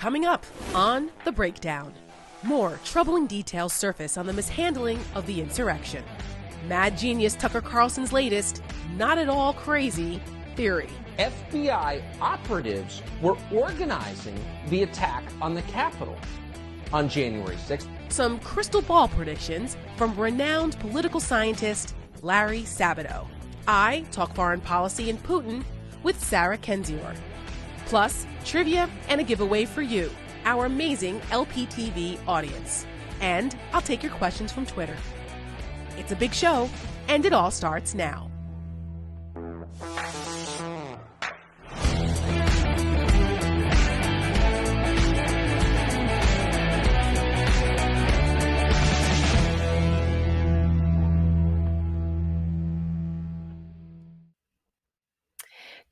Coming up on The Breakdown, more troubling details surface on the mishandling of the insurrection. Mad genius Tucker Carlson's latest, not at all crazy, theory. FBI operatives were organizing the attack on the Capitol on January 6th. Some crystal ball predictions from renowned political scientist Larry Sabato. I talk foreign policy and Putin with Sarah Kendzior. Plus, trivia and a giveaway for you, our amazing LPTV audience. And I'll take your questions from Twitter. It's a big show, and it all starts now.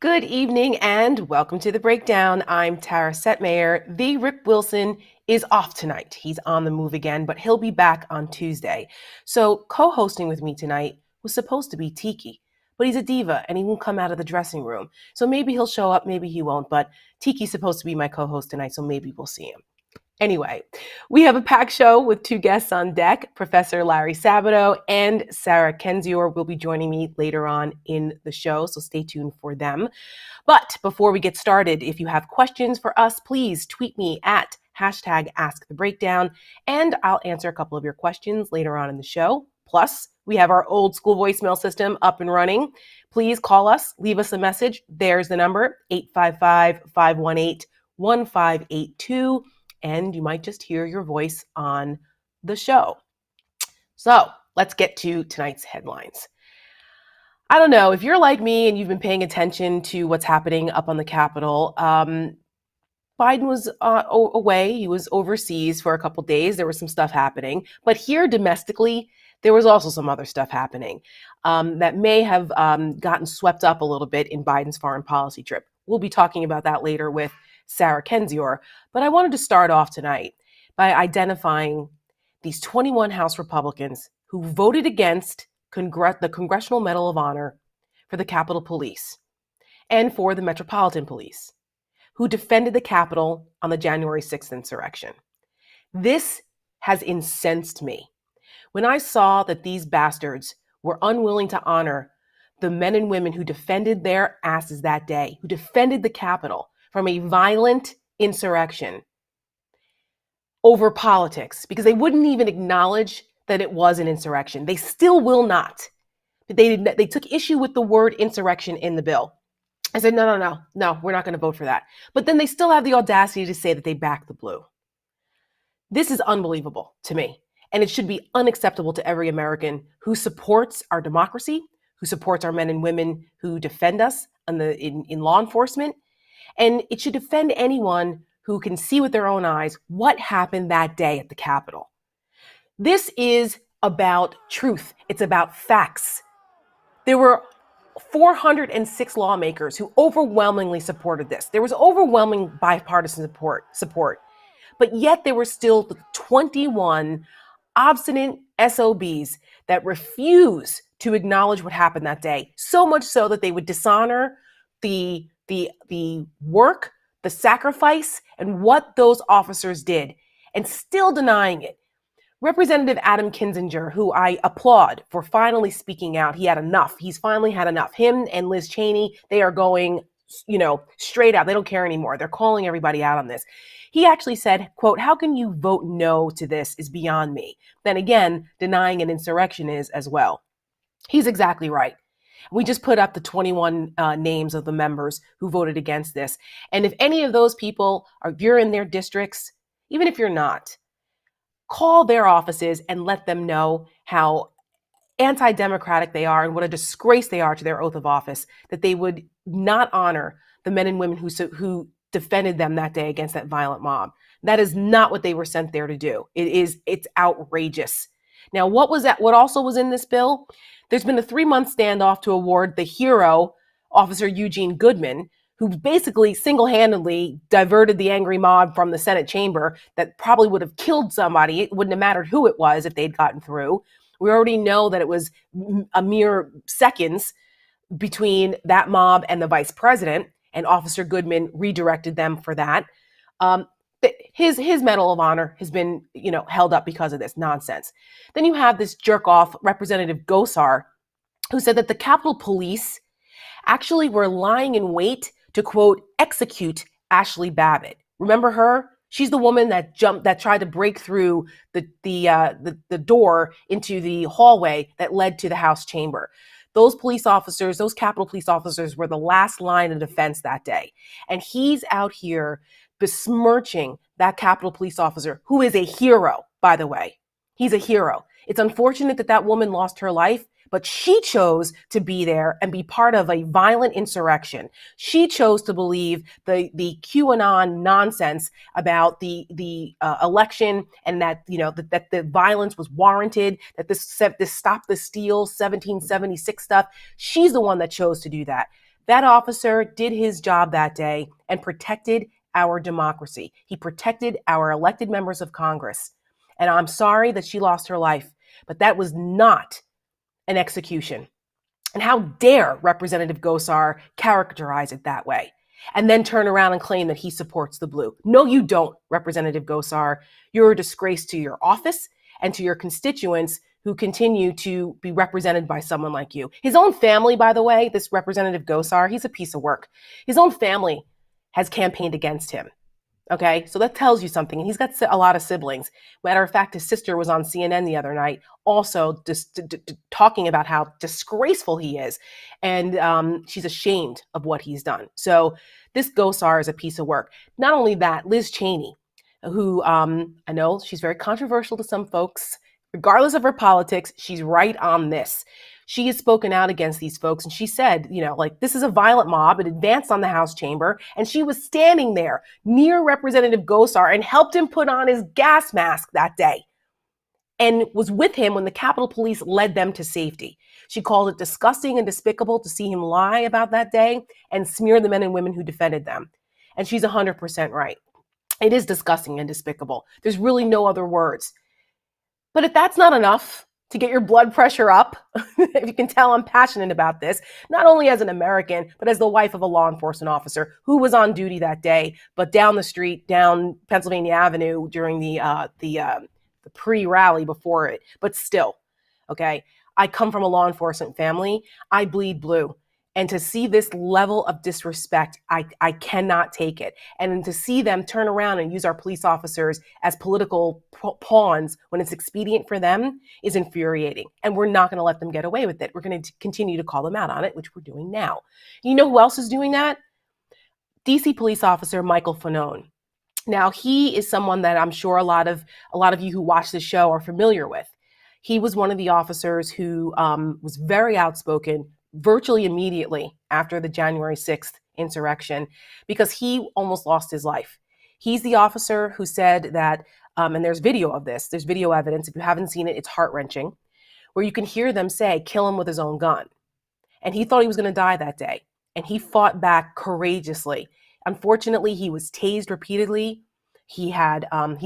Good evening and welcome to The Breakdown. I'm Sarah Setmayer. The Rick Wilson is off tonight. He's on the move again, but he'll be back on Tuesday. So co-hosting with me tonight was supposed to be Tiki, but he's a diva and he won't come out of the dressing room. So maybe he'll show up, maybe he won't, but Tiki's supposed to be my co-host tonight, so maybe we'll see him. Anyway, we have a packed show with two guests on deck. Professor Larry Sabato and Sarah Kendzior will be joining me later on in the show, so stay tuned for them. But before we get started, if you have questions for us, please tweet me at #AskTheBreakdown, and I'll answer a couple of your questions later on in the show. Plus, we have our old school voicemail system up and running. Please call us, leave us a message. There's the number, 855-518-1582. And you might just hear your voice on the show. So let's get to tonight's headlines. I don't know, if you're like me and you've been paying attention to what's happening up on the Capitol, Biden was away. He was overseas for a couple days. There was some stuff happening. But here domestically, there was also some other stuff happening that may have gotten swept up a little bit in Biden's foreign policy trip. We'll be talking about that later with Sarah Kendzior, but I wanted to start off tonight by identifying these 21 House Republicans who voted against the Congressional Medal of Honor for the Capitol Police and for the Metropolitan Police, who defended the Capitol on the January 6th insurrection. This has incensed me. When I saw that these bastards were unwilling to honor the men and women who defended their asses that day, who defended the Capitol from a violent insurrection over politics, because they wouldn't even acknowledge that it was an insurrection. They still will not. They took issue with the word insurrection in the bill. I said, no, we're not going to vote for that. But then they still have the audacity to say that they back the blue. This is unbelievable to me. And it should be unacceptable to every American who supports our democracy, who supports our men and women who defend us in law enforcement. And it should defend anyone who can see with their own eyes what happened that day at the Capitol. This is about truth. It's about facts. There were 406 lawmakers who overwhelmingly supported this. There was overwhelming bipartisan support. But yet there were still 21 obstinate SOBs that refuse to acknowledge what happened that day. So much so that they would dishonor the work, the sacrifice, and what those officers did, and still denying it. Representative Adam Kinzinger, who I applaud for finally speaking out, he had enough. He's finally had enough. Him and Liz Cheney, they are going, straight out. They don't care anymore. They're calling everybody out on this. He actually said, quote, "How can you vote no to this is beyond me." Then again, denying an insurrection is as well. He's exactly right. We just put up the 21 names of the members who voted against this. And if any of those people you're in their districts, even if you're not, call their offices and let them know how anti-democratic they are and what a disgrace they are to their oath of office, that they would not honor the men and women who defended them that day against that violent mob. That is not what they were sent there to do. It's outrageous. Now, what also was in this bill? There's been a 3-month standoff to award the hero, Officer Eugene Goodman, who basically single-handedly diverted the angry mob from the Senate chamber that probably would have killed somebody. It wouldn't have mattered who it was if they'd gotten through. We already know that it was a mere seconds between that mob and the vice president, and Officer Goodman redirected them for that. his Medal of Honor has been, held up because of this nonsense. Then you have this jerk off Representative Gosar, who said that the Capitol Police actually were lying in wait to, quote, execute Ashley Babbitt. Remember her? She's the woman that tried to break through the door into the hallway that led to the House chamber. Those police officers, those Capitol police officers, were the last line of defense that day. And he's out here besmirching that Capitol police officer, who is a hero, by the way. He's a hero. It's unfortunate that that woman lost her life, but she chose to be there and be part of a violent insurrection. She chose to believe the QAnon nonsense about the election, and that that the violence was warranted, that this Stop the Steal 1776 stuff. She's the one that chose to do that. That officer did his job that day and protected our democracy. He protected our elected members of Congress. And I'm sorry that she lost her life, but that was not an execution. And how dare Representative Gosar characterize it that way and then turn around and claim that he supports the blue. No, you don't, Representative Gosar. You're a disgrace to your office and to your constituents who continue to be represented by someone like you. His own family, by the way, this Representative Gosar, he's a piece of work. His own family has campaigned against him. Okay, so that tells you something. And he's got a lot of siblings. Matter of fact, his sister was on CNN the other night, also talking about how disgraceful he is. And she's ashamed of what he's done. So this Gosar is a piece of work. Not only that, Liz Cheney, who I know she's very controversial to some folks. Regardless of her politics, she's right on this. She has spoken out against these folks, and she said, this is a violent mob. It advanced on the House chamber, and she was standing there near Representative Gosar and helped him put on his gas mask that day and was with him when the Capitol Police led them to safety. She called it disgusting and despicable to see him lie about that day and smear the men and women who defended them. And she's 100% right. It is disgusting and despicable. There's really no other words. But if that's not enough to get your blood pressure up, if you can tell I'm passionate about this, not only as an American, but as the wife of a law enforcement officer who was on duty that day, but down the street, down Pennsylvania Avenue during the pre-rally before it, but still, okay? I come from a law enforcement family. I bleed blue. And to see this level of disrespect, I cannot take it. And to see them turn around and use our police officers as political pawns when it's expedient for them is infuriating. And we're not going to let them get away with it. We're going to continue to call them out on it, which we're doing now. You know who else is doing that? DC police officer Michael Fanone. Now, he is someone that I'm sure a lot of you who watch this show are familiar with. He was one of the officers who was very outspoken virtually immediately after the January 6th insurrection, because he almost lost his life. He's the officer who said that, and there's video of this, there's video evidence. If you haven't seen it, it's heart-wrenching, where you can hear them say, kill him with his own gun. And he thought he was going to die that day. And he fought back courageously. Unfortunately, he was tased repeatedly. He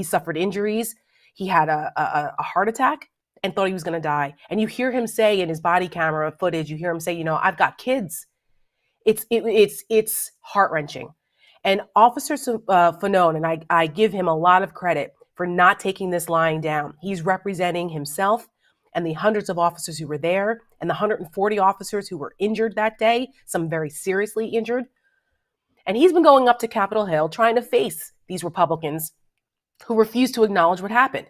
suffered injuries. He had a heart attack and thought he was going to die. And you hear him say in his body camera footage, you hear him say, I've got kids. It's heart-wrenching. And Officer Fanone, and I give him a lot of credit for not taking this lying down. He's representing himself and the hundreds of officers who were there and the 140 officers who were injured that day, some very seriously injured. And he's been going up to Capitol Hill trying to face these Republicans who refuse to acknowledge what happened.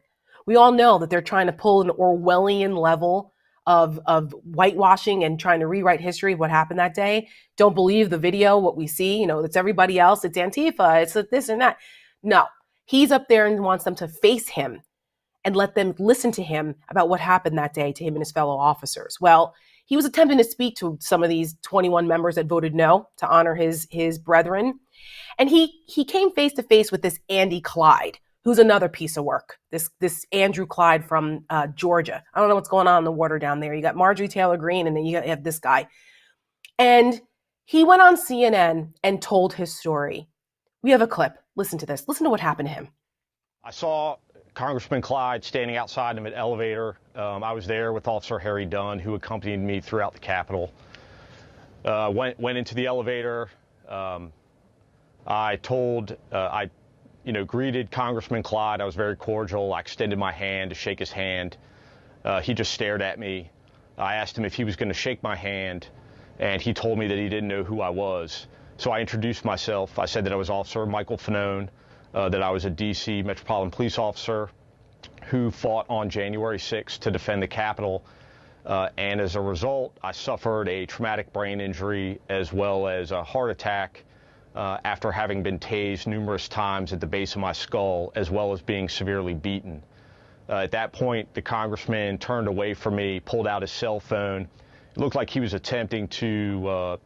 We all know that they're trying to pull an Orwellian level of whitewashing and trying to rewrite history of what happened that day. Don't believe the video, what we see, it's everybody else. It's Antifa, it's this and that. No, he's up there and wants them to face him and let them listen to him about what happened that day to him and his fellow officers. Well, he was attempting to speak to some of these 21 members that voted no to honor his brethren. And he came face to face with this Andy Clyde, who's another piece of work. This Andrew Clyde from Georgia. I don't know what's going on in the water down there. You got Marjorie Taylor Greene, and then you have this guy. And he went on CNN and told his story. We have a clip. Listen to this. Listen to what happened to him. I saw Congressman Clyde standing outside him at elevator. I was there with Officer Harry Dunn, who accompanied me throughout the Capitol. Went into the elevator. I greeted Congressman Clyde. I was very cordial. I extended my hand to shake his hand. He just stared at me. I asked him if he was going to shake my hand, and he told me that he didn't know who I was. So I introduced myself. I said that I was Officer Michael Fanone, that I was a D.C. Metropolitan Police officer who fought on January 6th to defend the Capitol. And as a result, I suffered a traumatic brain injury as well as a heart attack after having been tased numerous times at the base of my skull, as well as being severely beaten. At that point, the congressman turned away from me, pulled out his cell phone. It looked like he was attempting to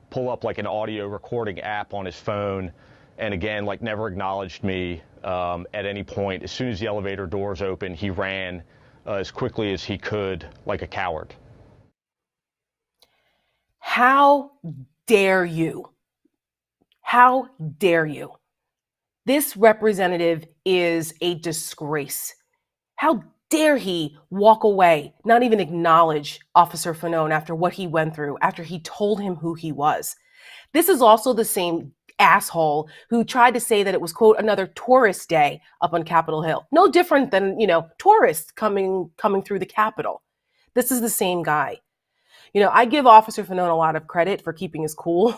pull up like an audio recording app on his phone, and again, like never acknowledged me at any point. As soon as the elevator doors opened, he ran as quickly as he could, like a coward. How dare you? How dare you? This representative is a disgrace. How dare he walk away, not even acknowledge Officer Fanone after what he went through, after he told him who he was. This is also the same asshole who tried to say that it was, quote, another tourist day up on Capitol Hill. No different than, tourists coming through the Capitol. This is the same guy. I give Officer Fanone a lot of credit for keeping his cool.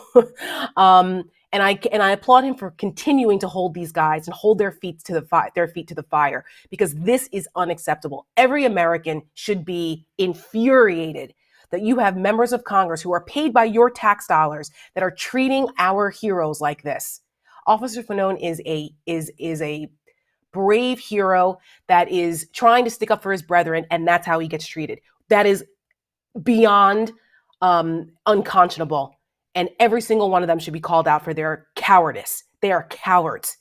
And I applaud him for continuing to hold these guys and hold their feet to the fire, because this is unacceptable. Every American should be infuriated that you have members of Congress who are paid by your tax dollars that are treating our heroes like this. Officer Fanone is a brave hero that is trying to stick up for his brethren, and that's how he gets treated. That is beyond unconscionable. And every single one of them should be called out for their cowardice. They are cowards.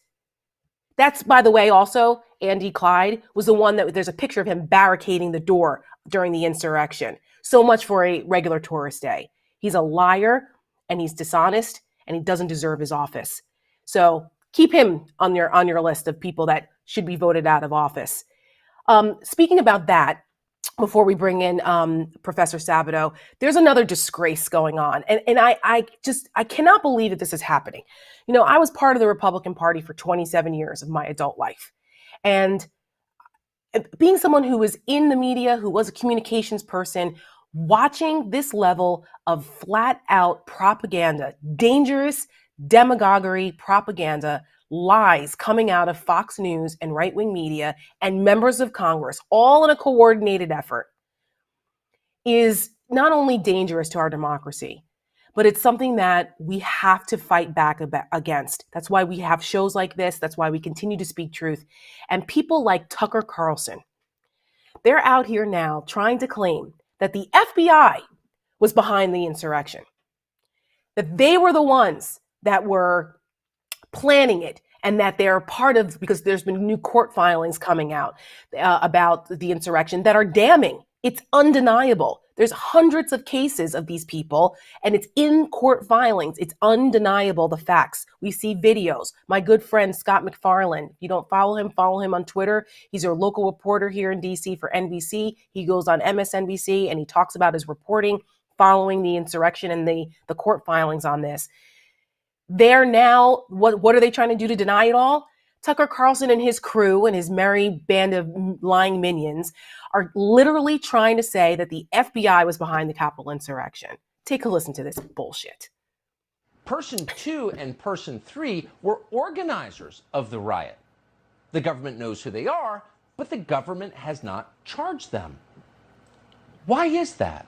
That's, by the way, also, Andy Clyde was the one that there's a picture of him barricading the door during the insurrection. So much for a regular tourist day. He's a liar, and he's dishonest, and he doesn't deserve his office. So keep him on your list of people that should be voted out of office. Speaking about that, before we bring in Professor Sabato, there's another disgrace going on. And I cannot believe that this is happening. I was part of the Republican Party for 27 years of my adult life. And being someone who was in the media, who was a communications person, watching this level of flat out propaganda, dangerous demagoguery propaganda, lies coming out of Fox News and right-wing media and members of Congress, all in a coordinated effort, is not only dangerous to our democracy, but it's something that we have to fight back against. That's why we have shows like this. That's why we continue to speak truth. And people like Tucker Carlson, they're out here now trying to claim that the FBI was behind the insurrection, that they were the ones that were planning it, and that they're part of, because there's been new court filings coming out about the insurrection that are damning. It's undeniable. There's hundreds of cases of these people, and it's in court filings. It's undeniable, the facts. We see videos. My good friend Scott McFarland, if you don't follow him on Twitter. He's a local reporter here in DC for NBC. He goes on MSNBC and he talks about his reporting following the insurrection and the court filings on this. They're now, what are they trying to do to deny it all? Tucker Carlson and his crew and his merry band of lying minions are literally trying to say that the FBI was behind the Capitol insurrection. Take a listen to this bullshit. Person 2 and Person 3 were organizers of the riot. The government knows who they are, but the government has not charged them. Why is that?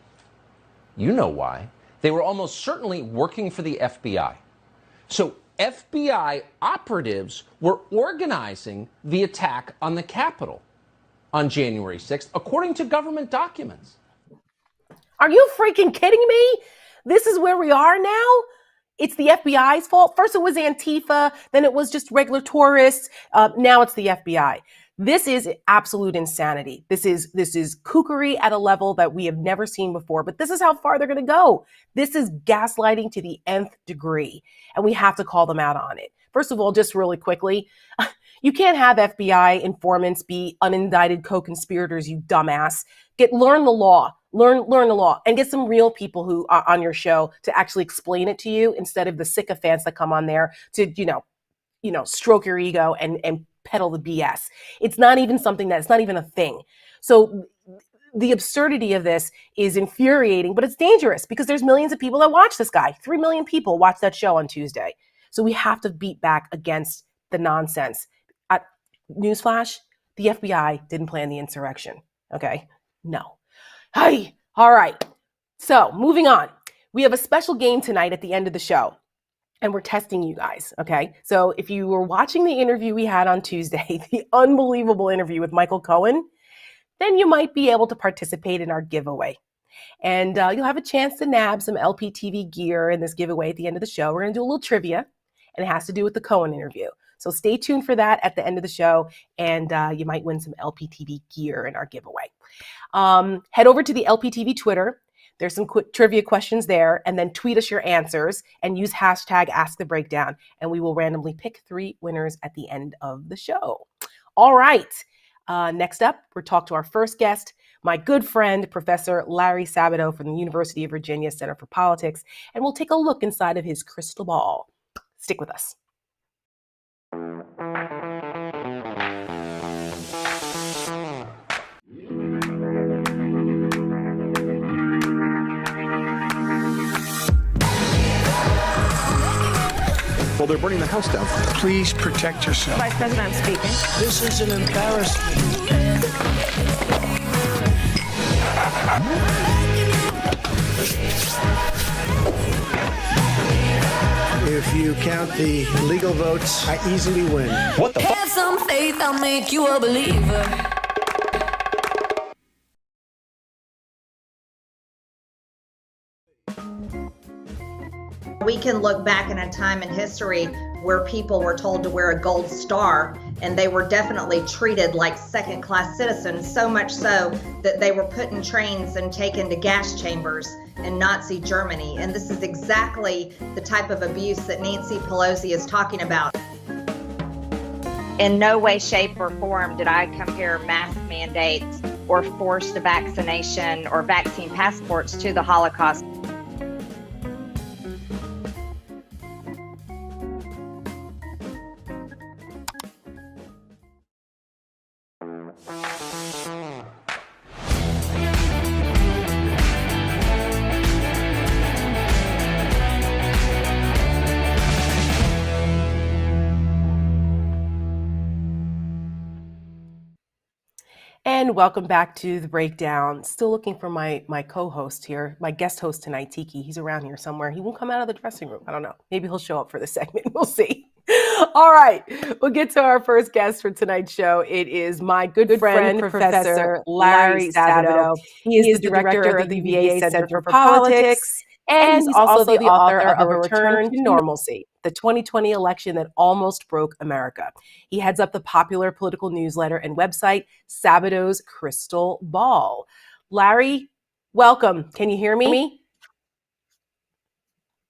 You know why. They were almost certainly working for the FBI. So FBI operatives were organizing the attack on the Capitol on January 6th, according to government documents. Are you freaking kidding me? This is where we are now? It's the FBI's fault? First it was Antifa, then it was just regular tourists, now it's the FBI. This is absolute insanity. This is kookery at a level that we have never seen before, but this is how far they're going to go. This is gaslighting to the nth degree, and we have to call them out on it. First of all, just really quickly, you can't have FBI informants be unindicted co-conspirators, you dumbass. Learn the law. Learn the law and get some real people who are on your show to actually explain it to you instead of the sycophants that come on there to, stroke your ego and peddle the BS. It's not even it's not even a thing. So the absurdity of this is infuriating, but it's dangerous because there's millions of people that watch this guy. 3 million people watched that show on Tuesday. So we have to beat back against the nonsense. Newsflash, the FBI didn't plan the insurrection. Okay? No. Hey, all right. So moving on. We have a special game tonight at the end of the show. And we're testing you guys, okay? So if you were watching the interview we had on Tuesday, the unbelievable interview with Michael Cohen, then you might be able to participate in our giveaway. And you'll have a chance to nab some LPTV gear in this giveaway at the end of the show. We're going to do a little trivia, and it has to do with the Cohen interview. So stay tuned for that at the end of the show, and you might win some LPTV gear in our giveaway. Head over to the LPTV Twitter. There's some trivia questions there, and then tweet us your answers and use hashtag #AskTheBreakdown, and we will randomly pick 3 winners at the end of the show. All right. Next up, we're talking to our first guest, my good friend, Professor Larry Sabato from the University of Virginia Center for Politics, and we'll take a look inside of his crystal ball. Stick with us. Well, they're burning the house down. Please protect yourself. Vice President, I'm speaking. This is an embarrassment. If you count the legal votes, I easily win. What the fuck? Have some faith, I'll make you a believer. We can look back in a time in history where people were told to wear a gold star, and they were definitely treated like second-class citizens, so much so that they were put in trains and taken to gas chambers in Nazi Germany. And this is exactly the type of abuse that Nancy Pelosi is talking about. In no way, shape, or form did I compare mask mandates or forced vaccination or vaccine passports to the Holocaust. And welcome back to The Breakdown. Still looking for my co-host here, my guest host tonight, Tiki. He's around here somewhere. He won't come out of the dressing room. I don't know. Maybe he'll show up for this segment. We'll see. All right. We'll get to our first guest for tonight's show. It is my good friend, Professor Larry Sabato. He is the director of the UVA Center for Politics, and he's also the author of A Return to Normalcy, the 2020 election that almost broke America. He heads up the popular political newsletter and website, Sabato's Crystal Ball. Larry, welcome. Can you hear me?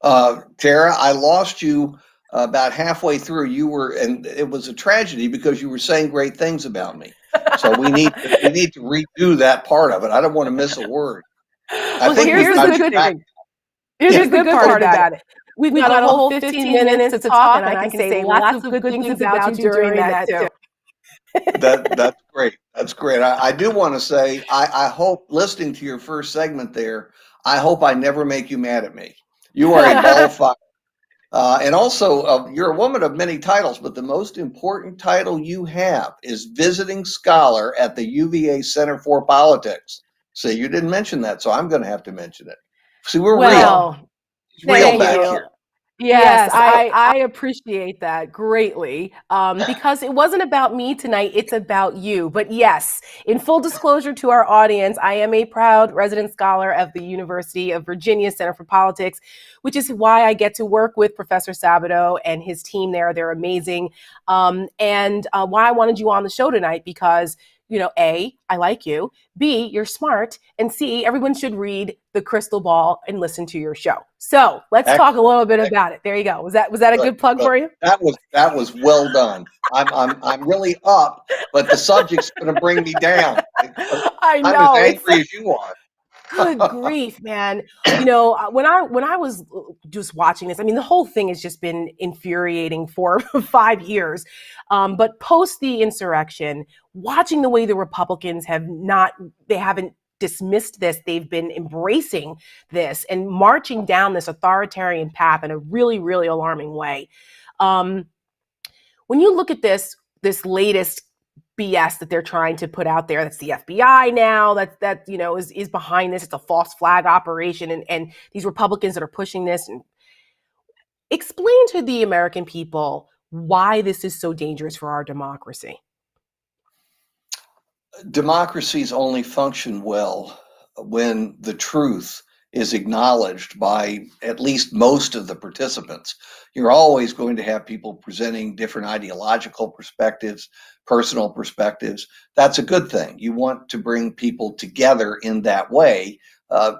Tara, I lost you about halfway through. And it was a tragedy because you were saying great things about me. So we need to redo that part of it. I don't want to miss a word. Well, here's the good thing. Here's the good part about it. We've got a whole 15 minutes to talk, and I can say lots of good things about you during that, too. That's great. That's great. I do want to say, I hope, listening to your first segment there, I hope I never make you mad at me. You are a ball fire. And also, you're a woman of many titles, but the most important title you have is visiting scholar at the UVA Center for Politics. So you didn't mention that, so I'm going to have to mention it. See, we're real. It's real back here. Yes, I appreciate that greatly because it wasn't about me tonight. It's about you. But yes, in full disclosure to our audience, I am a proud resident scholar of the University of Virginia Center for Politics, which is why I get to work with Professor Sabato and his team there. They're amazing. And why I wanted you on the show tonight because A, I like you, B, you're smart, and C, everyone should read The Crystal Ball and listen to your show. So let's talk a little bit about it. There you go. Was that a good plug for you? That was well done. I'm really up, but the subject's going to bring me down. I know. I'm as angry as you are. Good grief, man. You know, when I was just watching this, I mean, the whole thing has just been infuriating for 5 years. But post the insurrection, watching the way the Republicans they haven't dismissed this. They've been embracing this and marching down this authoritarian path in a really, really alarming way. When you look at this latest BS that they're trying to put out there, that's the FBI now, that is behind this. It's a false flag operation, and these Republicans that are pushing this. And explain to the American people why this is so dangerous for our democracy. Democracies only function well when the truth is acknowledged by at least most of the participants. You're always going to have people presenting different ideological perspectives, personal perspectives. That's a good thing. You want to bring people together in that way,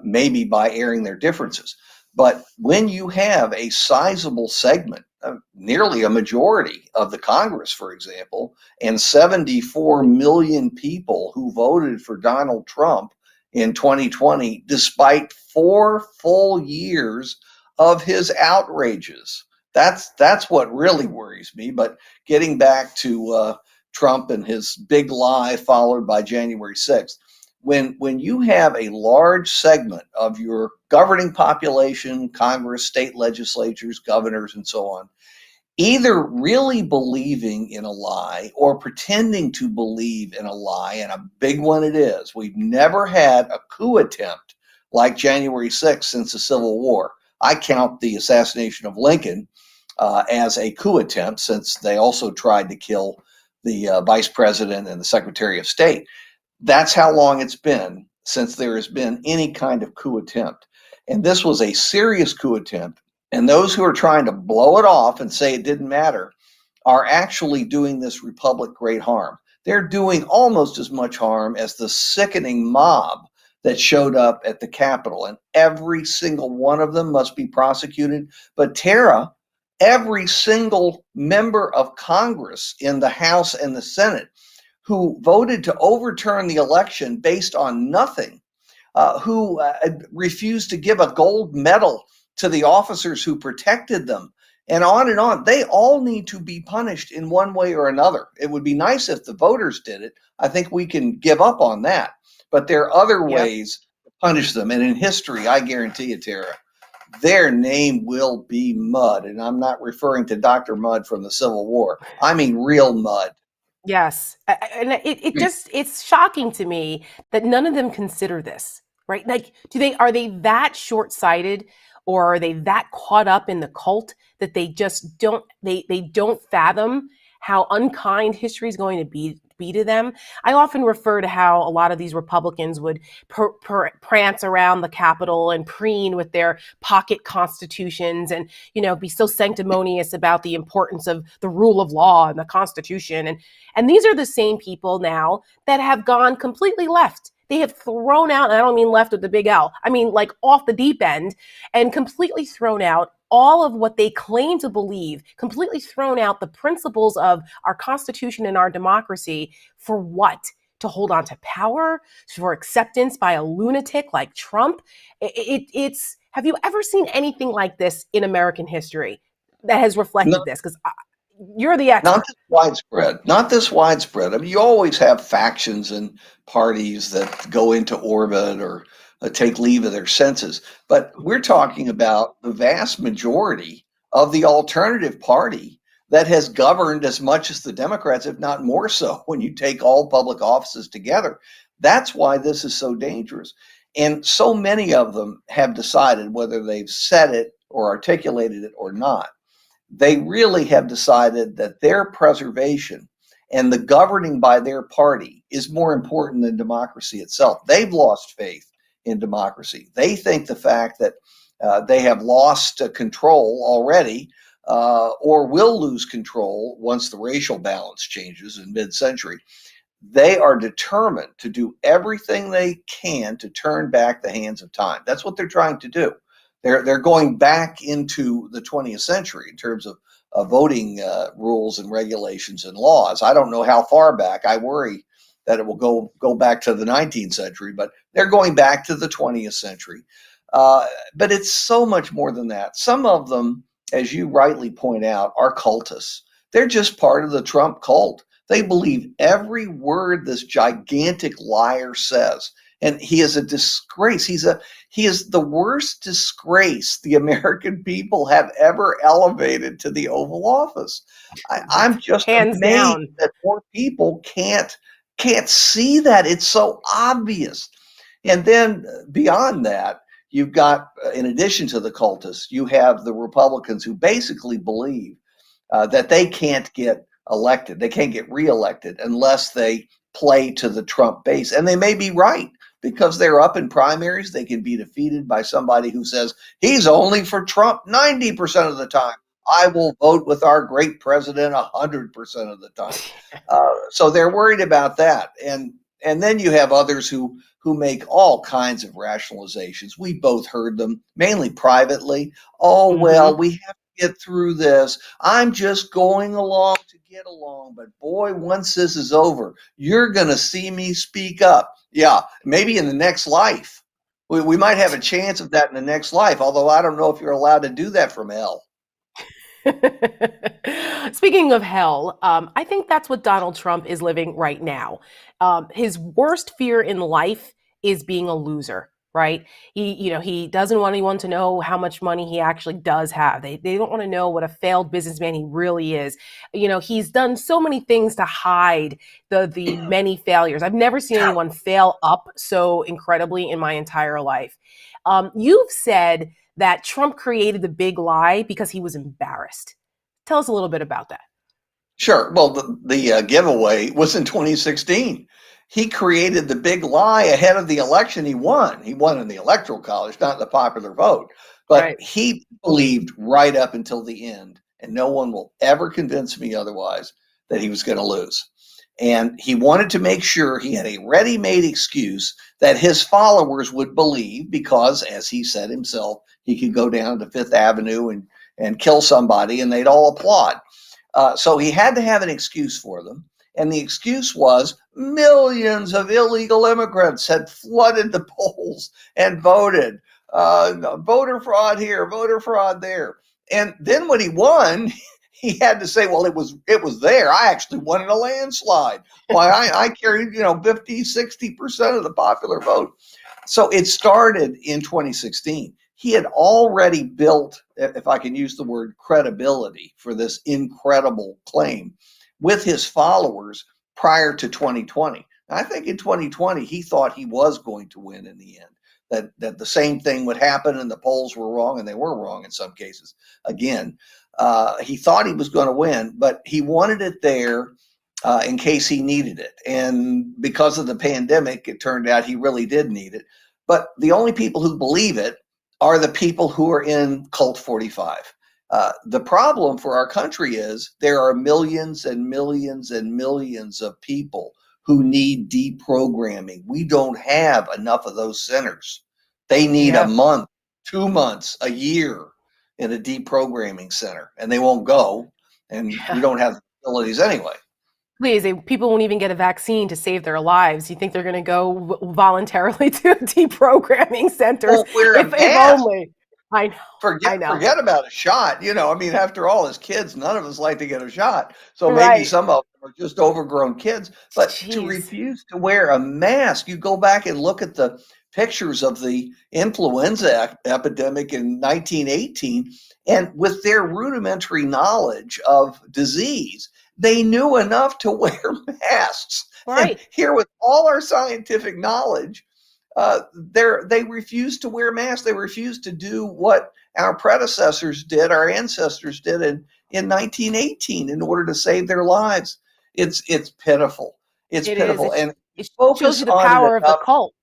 maybe by airing their differences. But when you have a sizable segment, nearly a majority of the Congress, for example, and 74 million people who voted for Donald Trump in 2020, despite 4 full years of his outrages. That's what really worries me. But getting back to Trump and his big lie followed by January 6th, when you have a large segment of your governing population, Congress, state legislatures, governors, and so on, either really believing in a lie or pretending to believe in a lie, and a big one it is. We've never had a coup attempt like January 6th since the Civil War. I count the assassination of Lincoln as a coup attempt, since they also tried to kill the vice president and the secretary of state. That's how long it's been since there has been any kind of coup attempt. And this was a serious coup attempt. And those who are trying to blow it off and say it didn't matter are actually doing this republic great harm. They're doing almost as much harm as the sickening mob that showed up at the Capitol. And every single one of them must be prosecuted. But Tara, every single member of Congress in the House and the Senate who voted to overturn the election based on nothing, who refused to give a gold medal to the officers who protected them, and on, they all need to be punished in one way or another. It would be nice if the voters did it. I think we can give up on that. But there are other ways to punish them. And in history, I guarantee you, Tara, their name will be mud. And I'm not referring to Dr. Mudd from the Civil War. I mean real mud. Yes. And it's shocking to me that none of them consider this, right? Like, are they that short-sighted, or are they that caught up in the cult that they just don't fathom how unkind history is going to be to them? I often refer to how a lot of these Republicans would prance around the Capitol and preen with their pocket constitutions and, be so sanctimonious about the importance of the rule of law and the Constitution. And these are the same people now that have gone completely left. They have thrown out, and I don't mean left with the big L, I mean like off the deep end, and completely thrown out all of what they claim to believe, completely thrown out the principles of our Constitution and our democracy. For what? To hold on to power, for acceptance by a lunatic like Trump. It's have you ever seen anything like this in American history that has reflected this? Because you're the expert. Not this widespread. I mean, you always have factions and parties that go into orbit or take leave of their senses. But we're talking about the vast majority of the alternative party that has governed as much as the Democrats, if not more so, when you take all public offices together. That's why this is so dangerous. And so many of them have decided, whether they've said it or articulated it or not, they really have decided that their preservation and the governing by their party is more important than democracy itself. They've lost faith in democracy. They think the fact that they have lost control already, or will lose control once the racial balance changes in mid-century, they are determined to do everything they can to turn back the hands of time. That's what they're trying to do. They're going back into the 20th century in terms of voting rules and regulations and laws. I don't know how far back. I worry that it will go back to the 19th century, but they're going back to the 20th century. But it's so much more than that. Some of them, as you rightly point out, are cultists. They're just part of the Trump cult. They believe every word this gigantic liar says. And he is a disgrace. He is the worst disgrace the American people have ever elevated to the Oval Office. I'm just Hands amazed down. that more people can't see that. It's so obvious. And then beyond that, you've got, in addition to the cultists, you have the Republicans who basically believe that they can't get elected. They can't get reelected unless they play to the Trump base. And they may be right, because they're up in primaries. They can be defeated by somebody who says, he's only for Trump 90% of the time. I will vote with our great president 100% of the time. So they're worried about that. And then you have others who make all kinds of rationalizations. We both heard them, mainly privately. Oh, well, we have to get through this. I'm just going along to get along. But boy, once this is over, you're going to see me speak up. Yeah, maybe in the next life. We might have a chance of that in the next life, although I don't know if you're allowed to do that from hell. Speaking of hell, I think that's what Donald Trump is living right now. His worst fear in life is being a loser, right? He doesn't want anyone to know how much money he actually does have. They don't want to know what a failed businessman he really is. He's done so many things to hide the many failures. I've never seen anyone fail up so incredibly in my entire life. You've said that Trump created the big lie because he was embarrassed. Tell us a little bit about that. Sure. Well, the giveaway was in 2016. He created the big lie ahead of the election. He won. He won in the Electoral College, not in the popular vote. But He believed right up until the end, and no one will ever convince me otherwise, that he was going to lose. And he wanted to make sure he had a ready-made excuse that his followers would believe, because, as he said himself, he could go down to Fifth Avenue and kill somebody and they'd all applaud. So he had to have an excuse for them. And the excuse was millions of illegal immigrants had flooded the polls and voted. Voter fraud here, voter fraud there. And then when he won, he had to say, well, it was there. I actually won in a landslide. Why, I carried, 50, 60% of the popular vote. So it started in 2016. He had already built, if I can use the word, credibility for this incredible claim with his followers prior to 2020. I think in 2020, he thought he was going to win in the end, that the same thing would happen and the polls were wrong, and they were wrong in some cases. Again, he thought he was going to win, but he wanted it there in case he needed it. And because of the pandemic, it turned out he really did need it. But the only people who believe it are the people who are in Cult 45. The problem for our country is there are millions and millions and millions of people who need deprogramming. We don't have enough of those centers. They need a month, 2 months, a year in a deprogramming center, and they won't go, and we don't have the facilities anyway. Please, people won't even get a vaccine to save their lives. You think they're going to go voluntarily to deprogramming centers? Well, if only. I know. Forget about a shot. After all, as kids, none of us like to get a shot. So maybe some of them are just overgrown kids. But to refuse to wear a mask, you go back and look at the pictures of the influenza epidemic in 1918, and with their rudimentary knowledge of disease, they knew enough to wear masks. Right. And here, with all our scientific knowledge, they refused to wear masks. They refused to do what our predecessors did, our ancestors did in 1918 in order to save their lives. It's pitiful. It's pitiful. And it shows you the power of the cult.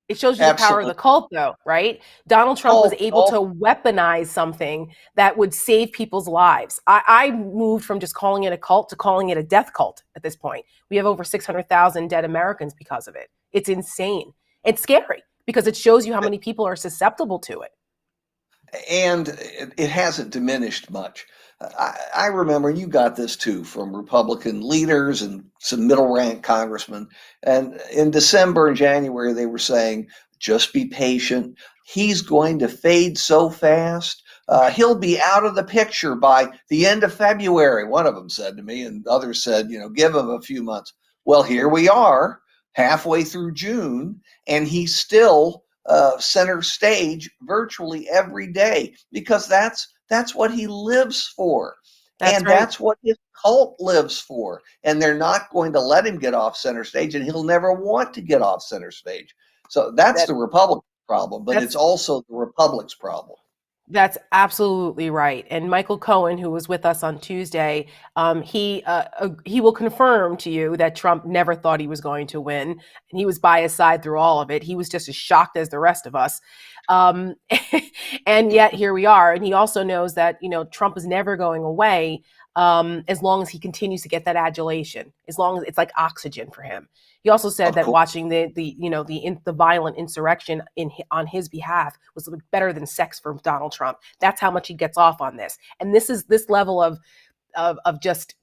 It shows you the power of the cult, though, right? Donald Trump was able to weaponize something that would save people's lives. I moved from just calling it a cult to calling it a death cult at this point. We have over 600,000 dead Americans because of it. It's insane. It's scary because it shows you how many people are susceptible to it. And it hasn't diminished much. I remember, and you got this too from Republican leaders and some middle rank congressmen. And in December and January, they were saying, just be patient. He's going to fade so fast. He'll be out of the picture by the end of February, one of them said to me, and others said, give him a few months. Well, here we are, halfway through June, and he's still center stage virtually every day, because that's what he lives for. That's And right. that's what his cult lives for. And they're not going to let him get off center stage, and he'll never want to get off center stage. So that's the Republican problem, but it's also the Republic's problem. That's absolutely right. And Michael Cohen, who was with us on Tuesday, he will confirm to you that Trump never thought he was going to win, and he was by his side through all of it. He was just as shocked as the rest of us, and yet here we are. And he also knows that Trump is never going away as long as he continues to get that adulation, as long as it's like oxygen for him. He also said that watching the violent insurrection on his behalf was better than sex for Donald Trump. That's how much he gets off on this. And this level of just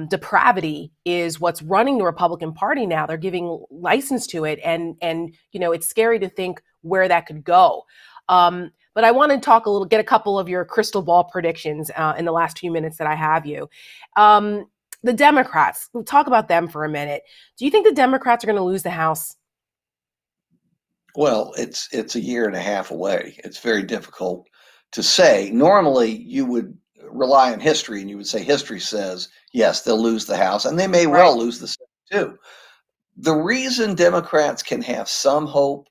depravity is what's running the Republican Party now. They're giving license to it, and it's scary to think where that could go. But I want to get a couple of your crystal ball predictions in the last few minutes that I have you. The Democrats, we'll talk about them for a minute. Do you think the Democrats are going to lose the House? Well, it's a year and a half away. It's very difficult to say. Normally, you would rely on history, and you would say history says, yes, they'll lose the House, and they may well lose the Senate too. The reason Democrats can have some hope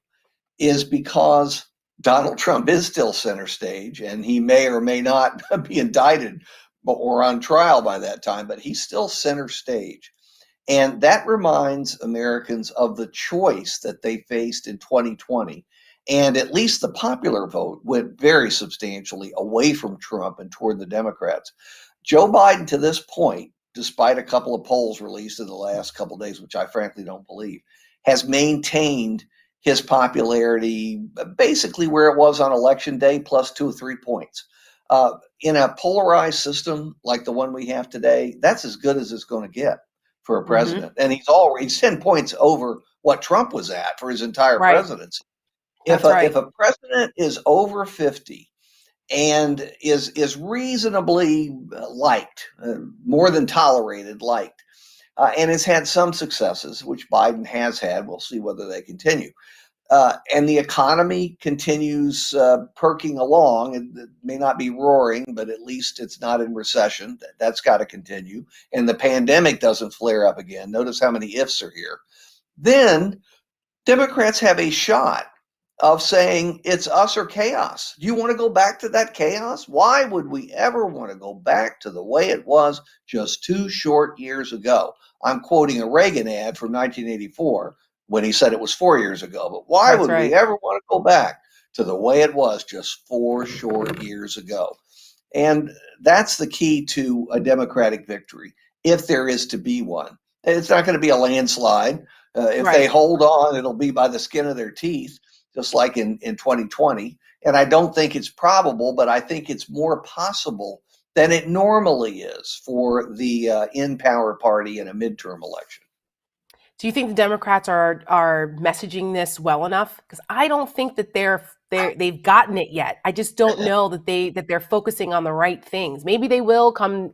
is because Donald Trump is still center stage, and he may or may not be indicted or on trial by that time, but he's still center stage. And that reminds Americans of the choice that they faced in 2020. And at least the popular vote went very substantially away from Trump and toward the Democrats. Joe Biden, to this point, despite a couple of polls released in the last couple of days, which I frankly don't believe, has maintained his popularity basically where it was on election day, plus 2 or 3 points. In a polarized system like the one we have today, that's as good as it's going to get for a president. And he's 10 points over what Trump was at for his entire presidency. If a president is over 50 and is reasonably liked, more than tolerated, liked, and has had some successes, which Biden has had, we'll see whether they continue. And the economy continues perking along. It may not be roaring, but at least it's not in recession. That's got to continue. And the pandemic doesn't flare up again. Notice how many ifs are here. Then Democrats have a shot of saying it's us or chaos. Do you want to go back to that chaos? Why would we ever want to go back to the way it was just 2 short years ago? I'm quoting a Reagan ad from 1984. When he said it was 4 years ago. But why would we ever want to go back to the way it was just 4 short years ago? And that's the key to a Democratic victory, if there is to be one. It's not going to be a landslide. If they hold on, it'll be by the skin of their teeth, just like in 2020. And I don't think it's probable, but I think it's more possible than it normally is for the in-power party in a midterm election. Do you think the Democrats are messaging this well enough? Because I don't think that they've gotten it yet. I just don't know that they're focusing on the right things. Maybe they will come,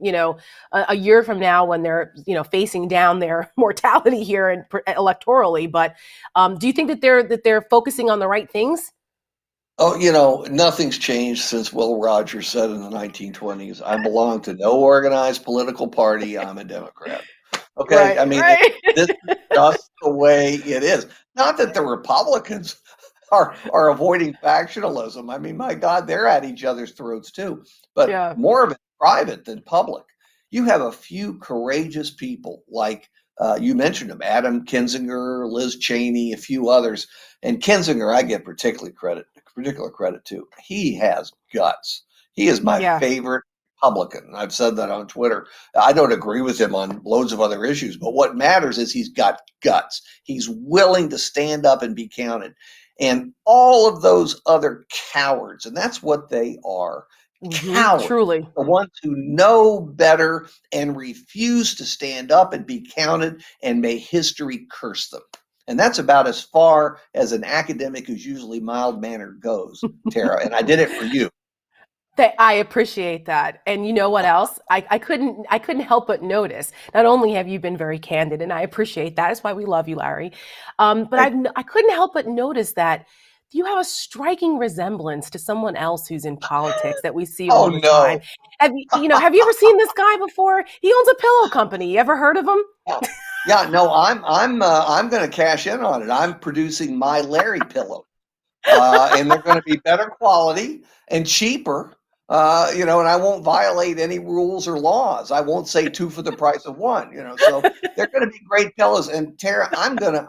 a year from now when they're, facing down their mortality here and electorally. But do you think that they're focusing on the right things? Oh, nothing's changed since Will Rogers said in the 1920s, I belong to no organized political party. I'm a Democrat. Okay. This is just the way it is. Not that the Republicans are avoiding factionalism. I mean, my God, they're at each other's throats too. But more of it private than public. You have a few courageous people like you mentioned them, Adam Kinzinger, Liz Cheney, a few others. And Kinzinger, I give particular credit to. He has guts. He is my favorite Republican. I've said that on Twitter. I don't agree with him on loads of other issues, but what matters is he's got guts. He's willing to stand up and be counted. and all of those other cowards, and that's what they are. Cowards. Truly. The ones who know better and refuse to stand up and be counted, and may history curse them. And that's about as far as an academic who's usually mild-mannered goes, Tara, and I did it for you. I appreciate that. And you know what else? I couldn't help but notice, not only have you been very candid, and I appreciate that. That's why we love you, Larry. But I couldn't help but notice that you have a striking resemblance to someone else who's in politics that we see all the time. Have you ever seen this guy before? He owns a pillow company. You ever heard of him? Yeah, no, I'm going to cash in on it. I'm producing my Larry pillow, and they're going to be better quality and cheaper. And I won't violate any rules or laws. I won't say 2 for the price of 1. So they're going to be great pillows. And Tara, I'm gonna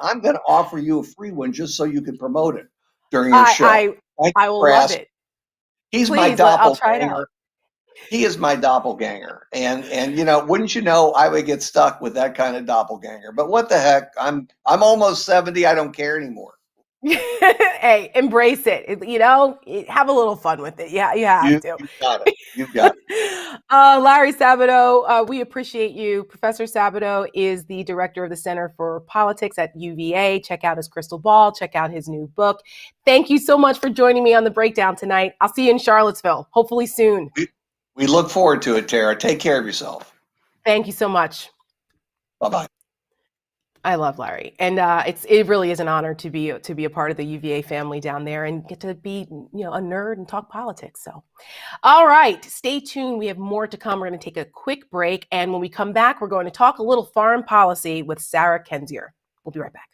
offer you a free one just so you can promote it during your show. I will love it. He's my doppelganger. He is my doppelganger, and wouldn't you know, I would get stuck with that kind of doppelganger. But what the heck? I'm almost 70. I don't care anymore. Hey, embrace it. Have a little fun with it. Yeah, you have to. You got it. You got it. Larry Sabato, we appreciate you. Professor Sabato is the director of the Center for Politics at UVA. Check out his crystal ball. Check out his new book. Thank you so much for joining me on the breakdown tonight. I'll see you in Charlottesville, hopefully soon. We look forward to it, Tara. Take care of yourself. Thank you so much. Bye-bye. I love Larry, and it really is an honor to be a part of the UVA family down there and get to be a nerd and talk politics. So, all right, stay tuned. We have more to come. We're going to take a quick break, and when we come back, we're going to talk a little foreign policy with Sarah Kendzior. We'll be right back.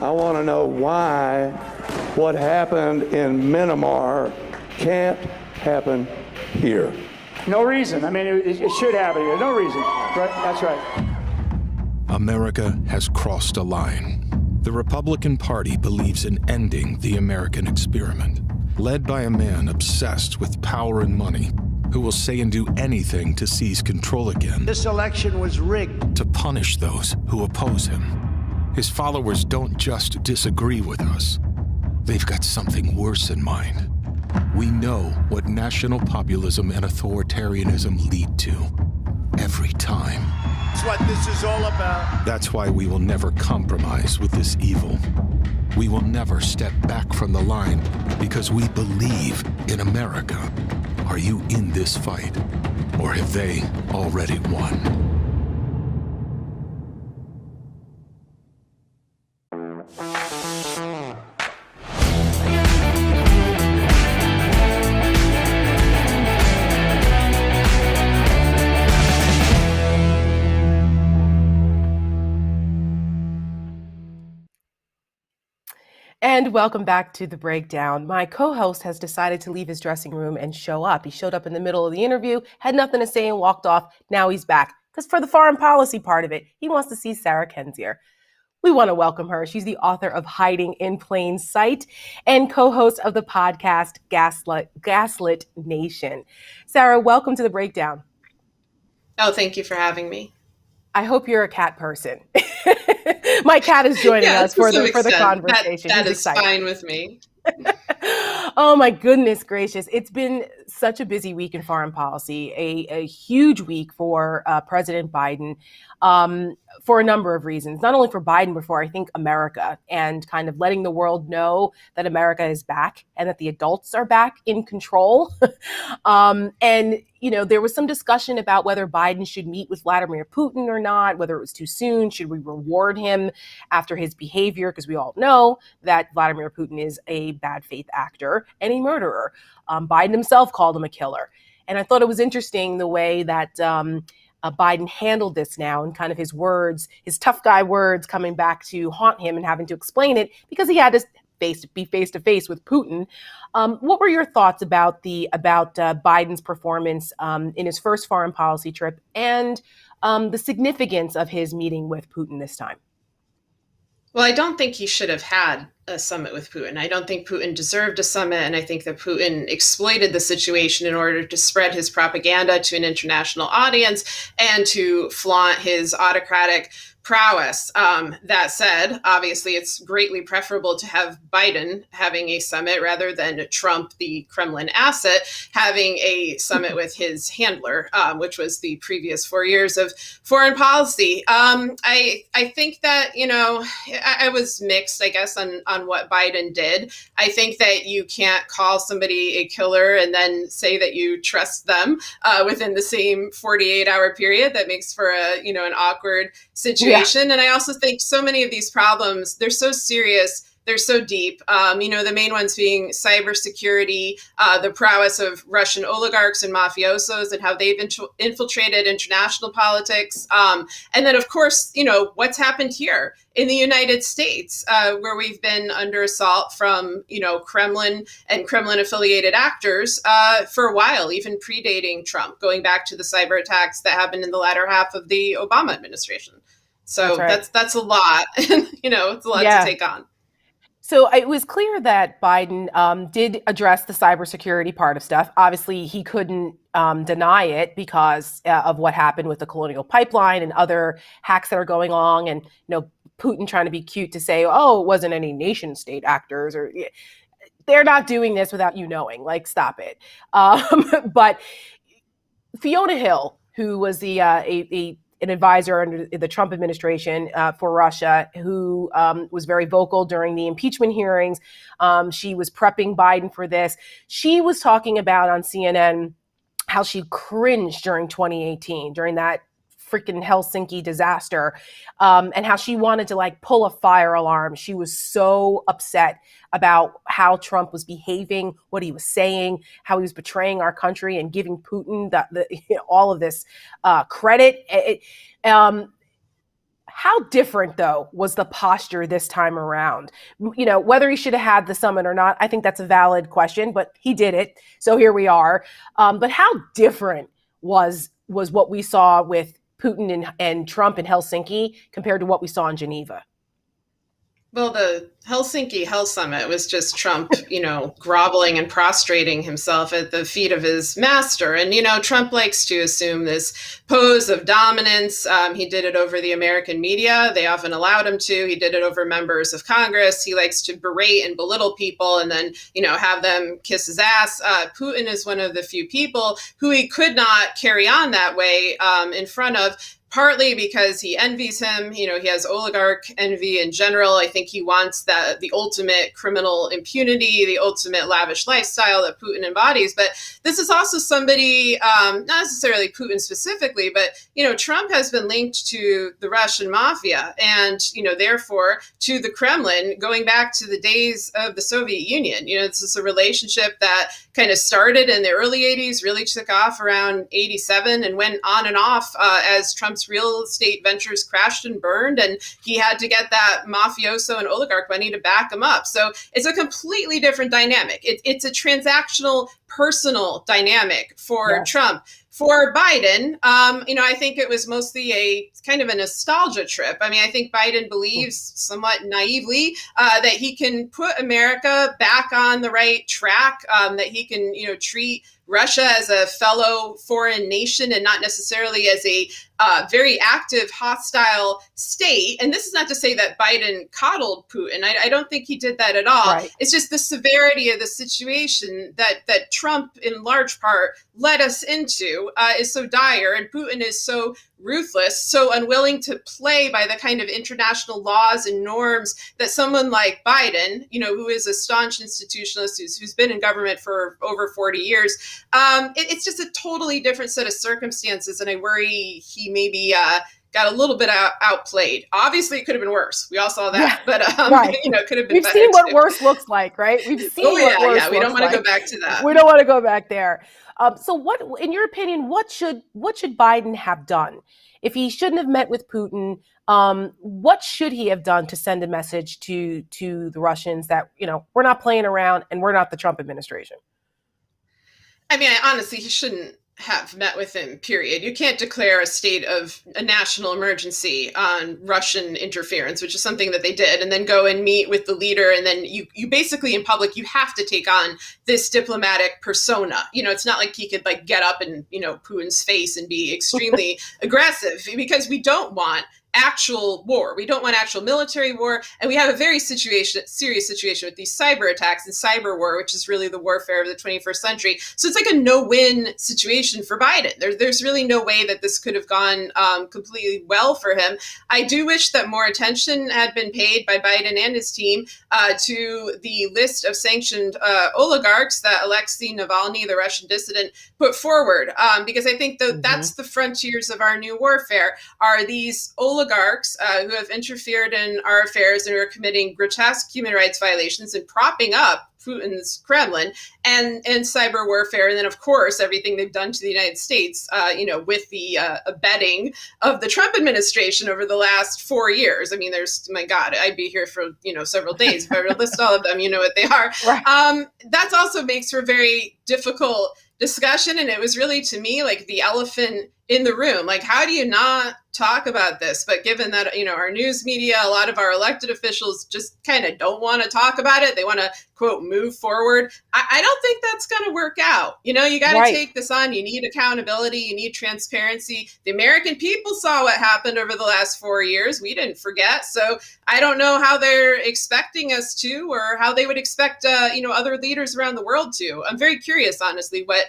I want to know why what happened in Myanmar can't happen here. No reason. I mean, it should happen here. No reason. Right? That's right. America has crossed a line. The Republican Party believes in ending the American experiment, led by a man obsessed with power and money, who will say and do anything to seize control again. This election was rigged. To punish those who oppose him. His followers don't just disagree with us. They've got something worse in mind. We know what national populism and authoritarianism lead to. Every time. That's what this is all about. That's why we will never compromise with this evil. We will never step back from the line because we believe in America. Are you in this fight? Or have they already won? And welcome back to The Breakdown. My co-host has decided to leave his dressing room and show up. He showed up in the middle of the interview, had nothing to say and walked off. Now he's back. Because for the foreign policy part of it, he wants to see Sarah Kendzior. We want to welcome her. She's the author of Hiding in Plain Sight and co-host of the podcast Gaslit Nation. Sarah, welcome to The Breakdown. Oh, thank you for having me. I hope you're a cat person. My cat is joining us for the conversation. That is fine with me. Oh my goodness gracious. It's been such a busy week in foreign policy, a huge week for President Biden for a number of reasons, not only for Biden, but for I think America, and kind of letting the world know that America is back and that the adults are back in control. And, there was some discussion about whether Biden should meet with Vladimir Putin or not, whether it was too soon. Should we reward him after his behavior? Because we all know that Vladimir Putin is a bad faith actor and a murderer. Biden himself called him a killer. And I thought it was interesting the way that Biden handled this now, and kind of his words, his tough guy words coming back to haunt him and having to explain it because he had to be face to face with Putin. What were your thoughts about Biden's performance in his first foreign policy trip and the significance of his meeting with Putin this time? Well, I don't think he should have had a summit with Putin. I don't think Putin deserved a summit, and I think that Putin exploited the situation in order to spread his propaganda to an international audience and to flaunt his autocratic prowess. That said, obviously, it's greatly preferable to have Biden having a summit rather than Trump, the Kremlin asset, having a summit with his handler, which was the previous 4 years of foreign policy. I think that, I was mixed, I guess, on what Biden did. I think that you can't call somebody a killer and then say that you trust them within the same 48-hour period. That makes for an awkward situation. Yeah. And I also think so many of these problems, they're so serious, they're so deep. The main ones being cybersecurity, the prowess of Russian oligarchs and mafiosos and how they've infiltrated international politics. And then, of course, what's happened here in the United States, where we've been under assault from, Kremlin and Kremlin-affiliated actors for a while, even predating Trump, going back to the cyber attacks that happened in the latter half of the Obama administration. So that's a lot, it's a lot to take on. So it was clear that Biden did address the cybersecurity part of stuff. Obviously, he couldn't deny it because of what happened with the Colonial Pipeline and other hacks that are going on. And, Putin trying to be cute to say, oh, it wasn't any nation state actors, or they're not doing this without you knowing, like, stop it. But Fiona Hill, who was an advisor under the Trump administration for Russia, who was very vocal during the impeachment hearings. She was prepping Biden for this. She was talking about on CNN how she cringed during 2018, during that freaking Helsinki disaster, and how she wanted to pull a fire alarm. She was so upset about how Trump was behaving, what he was saying, how he was betraying our country and giving Putin all of this credit. How different, though, was the posture this time around? Whether he should have had the summit or not, I think that's a valid question, but he did it. So here we are. But how different was what we saw with Putin and Trump in Helsinki compared to what we saw in Geneva? Well, the Helsinki Hell Summit was just Trump, groveling and prostrating himself at the feet of his master. And, Trump likes to assume this pose of dominance. He did it over the American media. They often allowed him to. He did it over members of Congress. He likes to berate and belittle people and then, have them kiss his ass. Putin is one of the few people who he could not carry on that way in front of. Partly because he envies him. He has oligarch envy in general. I think he wants the ultimate criminal impunity, the ultimate lavish lifestyle that Putin embodies. But this is also somebody, not necessarily Putin specifically, but, Trump has been linked to the Russian mafia and, therefore to the Kremlin going back to the days of the Soviet Union. This is a relationship that kind of started in the early 80s, really took off around 87 and went on and off as Trump's real estate ventures crashed and burned, and he had to get that mafioso and oligarch money to back him up. So it's a completely different dynamic. It's a transactional, personal dynamic for Trump. For Biden, I think it was mostly a kind of a nostalgia trip. I mean, I think Biden believes somewhat naively that he can put America back on the right track, that he can, treat Russia as a fellow foreign nation and not necessarily as a very active, hostile state. And this is not to say that Biden coddled Putin. I don't think he did that at all. Right. It's just the severity of the situation that Trump, in large part, led us into is so dire, and Putin is so ruthless, so unwilling to play by the kind of international laws and norms that someone like Biden, who is a staunch institutionalist, who's been in government for over 40 years, it's just a totally different set of circumstances, and I worry he maybe got a little bit outplayed. Obviously, it could have been worse. We all saw that, but it could have been. We've better seen what too. worse looks like, right? We've seen what worse looks we don't want to like. go back to that. We don't want to go back there. So, what, in your opinion, what should Biden have done if he shouldn't have met with Putin? What should he have done to send a message to the Russians that we're not playing around and we're not the Trump administration? I mean, honestly, he shouldn't have met with him, period. You can't declare a state of a national emergency on Russian interference, which is something that they did, and then go and meet with the leader. And then you basically in public, you have to take on this diplomatic persona. It's not like he could like get up and, Putin's face and be extremely aggressive, because we don't want actual war. We don't want actual military war. And we have a very serious situation with these cyber attacks and cyber war, which is really the warfare of the 21st century. So it's like a no-win situation for Biden. There's really no way that this could have gone completely well for him. I do wish that more attention had been paid by Biden and his team to the list of sanctioned oligarchs that Alexei Navalny, the Russian dissident, put forward. Because I think that's the frontiers of our new warfare, are these oligarchs who have interfered in our affairs and who are committing grotesque human rights violations and propping up Putin's Kremlin and cyber warfare. And then, of course, everything they've done to the United States, with the abetting of the Trump administration over the last 4 years. I mean, my God, I'd be here for, several days if I were to list all of them. You know what they are. Right. That also makes for a very difficult discussion. And it was really, to me, like the elephant in the room. Like, how do you not talk about this? But given that, our news media, a lot of our elected officials just kind of don't want to talk about it. They want to, quote, move forward. I don't think that's going to work out. You got to take this on. You need accountability. You need transparency. The American people saw what happened over the last 4 years. We didn't forget. So I don't know how they're expecting us to, or how they would expect, other leaders around the world to. I'm very curious, honestly, what,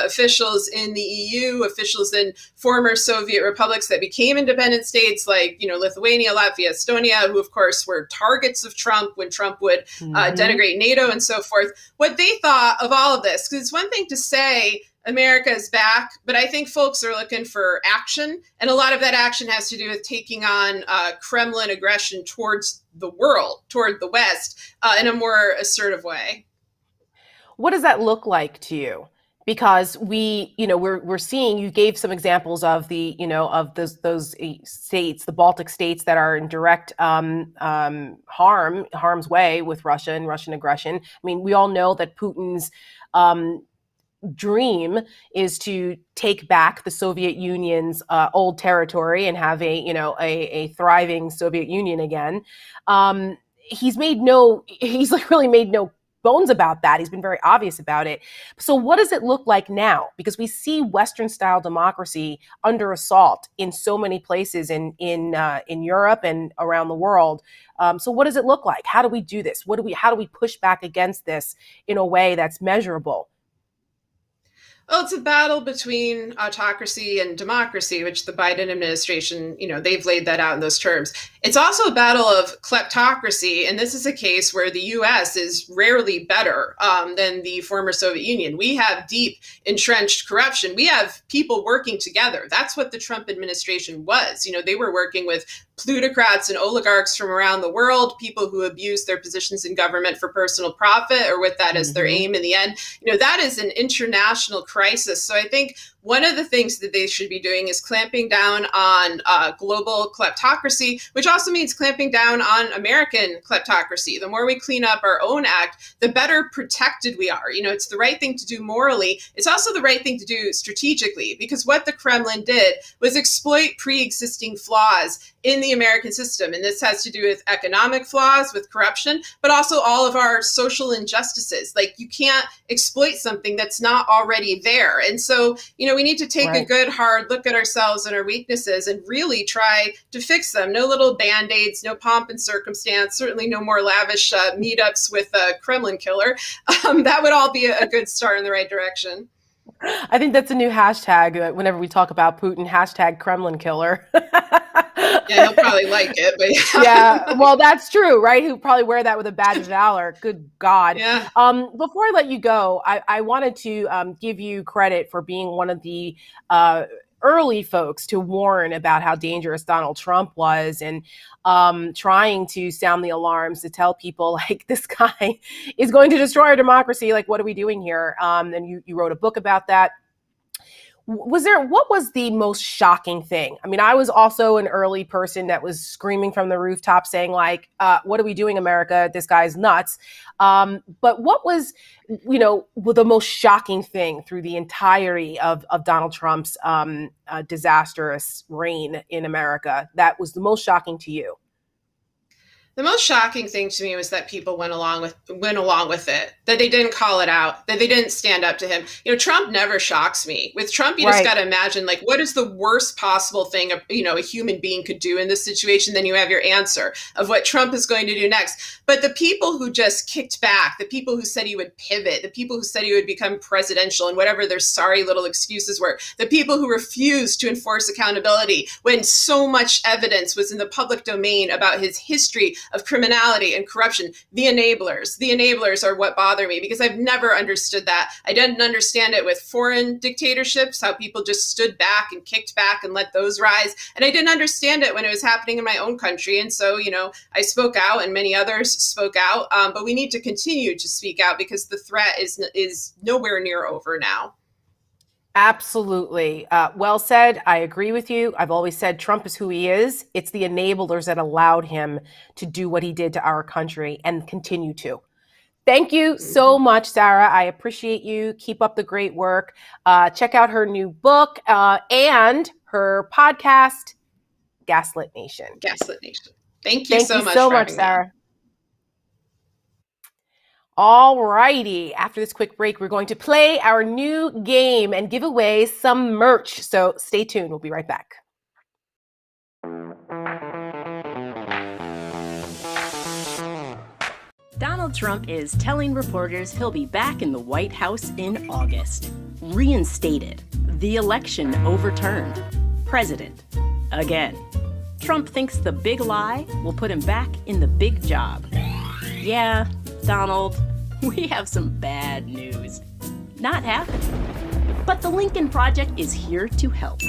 officials in the EU, officials in former Soviet republics that became independent states like, Lithuania, Latvia, Estonia, who, of course, were targets of Trump when Trump would denigrate NATO and so forth, what they thought of all of this. Because it's one thing to say America is back, but I think folks are looking for action. And a lot of that action has to do with taking on Kremlin aggression towards the world, toward the West, in a more assertive way. What does that look like to you? Because we're seeing, you gave some examples of of those states, the Baltic states that are in direct harm's way with Russia and Russian aggression. I mean, we all know that Putin's dream is to take back the Soviet Union's old territory and have a thriving Soviet Union again. He's really made no bones about that. He's been very obvious about it. So what does it look like now? Because we see Western style democracy under assault in so many places in Europe and around the world. So what does it look like? How do we do this? How do we push back against this in a way that's measurable? Well, it's a battle between autocracy and democracy, which the Biden administration, they've laid that out in those terms. It's also a battle of kleptocracy. And this is a case where the U.S. is rarely better than the former Soviet Union. We have deep entrenched corruption. We have people working together. That's what the Trump administration was. They were working with plutocrats and oligarchs from around the world, people who abuse their positions in government for personal profit or with that as their aim in the end. That is an international crisis. So I think one of the things that they should be doing is clamping down on global kleptocracy, which also means clamping down on American kleptocracy. The more we clean up our own act, the better protected we are. It's the right thing to do morally. It's also the right thing to do strategically, because what the Kremlin did was exploit pre-existing flaws in the American system. And this has to do with economic flaws, with corruption, but also all of our social injustices. Like, you can't exploit something that's not already there. And so, we need to take a good hard look at ourselves and our weaknesses and really try to fix them. No little Band-Aids, no pomp and circumstance, certainly no more lavish meetups with a Kremlin killer. That would all be a good start in the right direction. I think that's a new hashtag whenever we talk about Putin, hashtag Kremlin killer. Yeah, he'll probably like it. But yeah, well, that's true, right? He'll probably wear that with a badge of valor. Good God. Yeah. Before I let you go, I wanted to give you credit for being one of the early folks to warn about how dangerous Donald Trump was, and trying to sound the alarms to tell people, like, this guy is going to destroy our democracy. Like, what are we doing here? And you wrote a book about that. what was the most shocking thing? I mean, I was also an early person that was screaming from the rooftop saying like, what are we doing, America? This guy's nuts. But what was, the most shocking thing through the entirety of Donald Trump's disastrous reign in America that was the most shocking to you? The most shocking thing to me was that people went along with it, that they didn't call it out, that they didn't stand up to him. Trump never shocks me. With Trump, you just got to imagine, like, what is the worst possible thing a human being could do in this situation? Then you have your answer of what Trump is going to do next. But the people who just kicked back, the people who said he would pivot, the people who said he would become presidential and whatever their sorry little excuses were, the people who refused to enforce accountability when so much evidence was in the public domain about his history of criminality and corruption, the enablers are what bother me, because I've never understood that. I didn't understand it with foreign dictatorships, how people just stood back and kicked back and let those rise. And I didn't understand it when it was happening in my own country. And so, I spoke out and many others spoke out, but we need to continue to speak out because the threat is nowhere near over now. Absolutely. Well said. I agree with you. I've always said Trump is who he is. It's the enablers that allowed him to do what he did to our country and continue to. Thank you so much, Sarah. I appreciate you. Keep up the great work. Check out her new book and her podcast, Gaslit Nation. Gaslit Nation. Thank you so much, Sarah. All righty. After this quick break, we're going to play our new game and give away some merch. So stay tuned. We'll be right back. Donald Trump is telling reporters he'll be back in the White House in August. Reinstated. The election overturned. President. Again. Trump thinks the big lie will put him back in the big job. Yeah, Donald, we have some bad news. Not happening. But the Lincoln Project is here to help.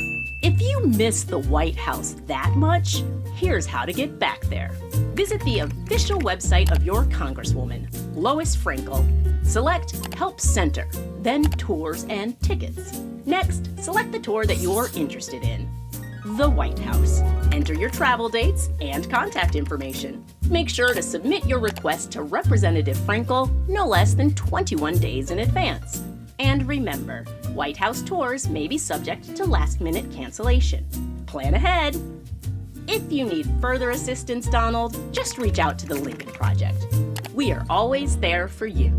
If you miss the White House that much, here's how to get back there. Visit the official website of your Congresswoman, Lois Frankel. Select Help Center, then Tours and Tickets. Next, select the tour that you're interested in. The White House. Enter your travel dates and contact information. Make sure to submit your request to Representative Frankel no less than 21 days in advance. And remember, White House tours may be subject to last-minute cancellation. Plan ahead. If you need further assistance, Donald, just reach out to the Lincoln Project. We are always there for you.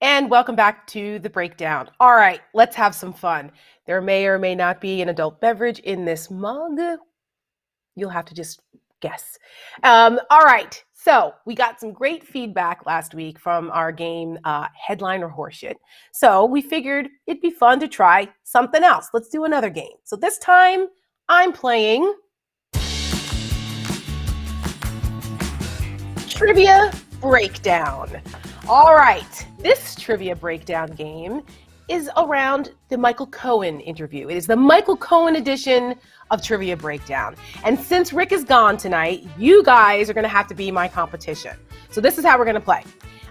And welcome back to the breakdown. All right, let's have some fun. There may or may not be an adult beverage in this mug. You'll have to just guess. All right, so we got some great feedback last week from our game, Headline or Horseshit. So we figured it'd be fun to try something else. Let's do another game. So this time I'm playing Trivia Breakdown. All right, this trivia breakdown game is around the Michael Cohen interview. It is the Michael Cohen edition of Trivia Breakdown. And since Rick is gone tonight, you guys are going to have to be my competition. So this is how we're going to play.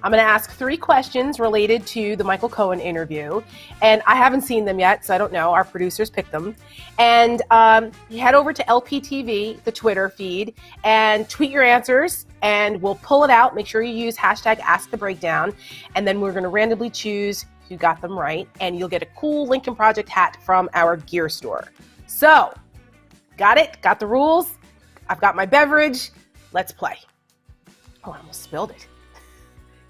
I'm going to ask 3 questions related to the Michael Cohen interview. And I haven't seen them yet, so I don't know. Our producers picked them. And head over to LPTV, the Twitter feed, and tweet your answers. And we'll pull it out. Make sure you use hashtag #AskTheBreakdown. And then we're going to randomly choose who got them right. And you'll get a cool Lincoln Project hat from our gear store. So, got it? Got the rules? I've got my beverage. Let's play. Oh, I almost spilled it.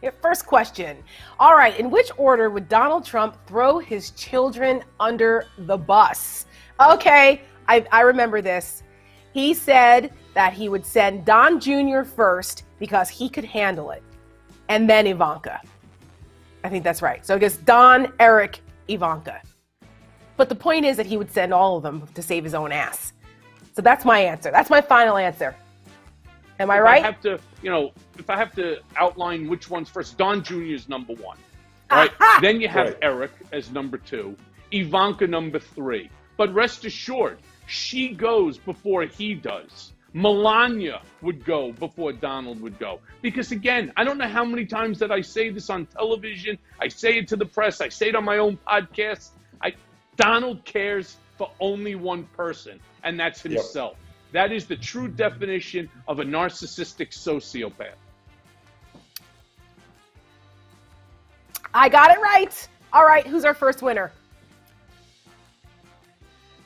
Your first question. All right, in which order would Donald Trump throw his children under the bus? Okay, I remember this. He said that he would send Don Jr. first because he could handle it, and then Ivanka. I think that's right. So I guess Don, Eric, Ivanka. But the point is that he would send all of them to save his own ass. So that's my answer. That's my final answer. Am I if right? I have to, if I have to outline which one's first, Don Jr. is number one. Right? Then you have Eric as number two, Ivanka number three. But rest assured, she goes before he does. Melania would go before Donald would go. Because again, I don't know how many times that I say this on television, I say it to the press, I say it on my own podcast. Donald cares for only one person, and that's himself. Yep. That is the true definition of a narcissistic sociopath. I got it right. All right, who's our first winner?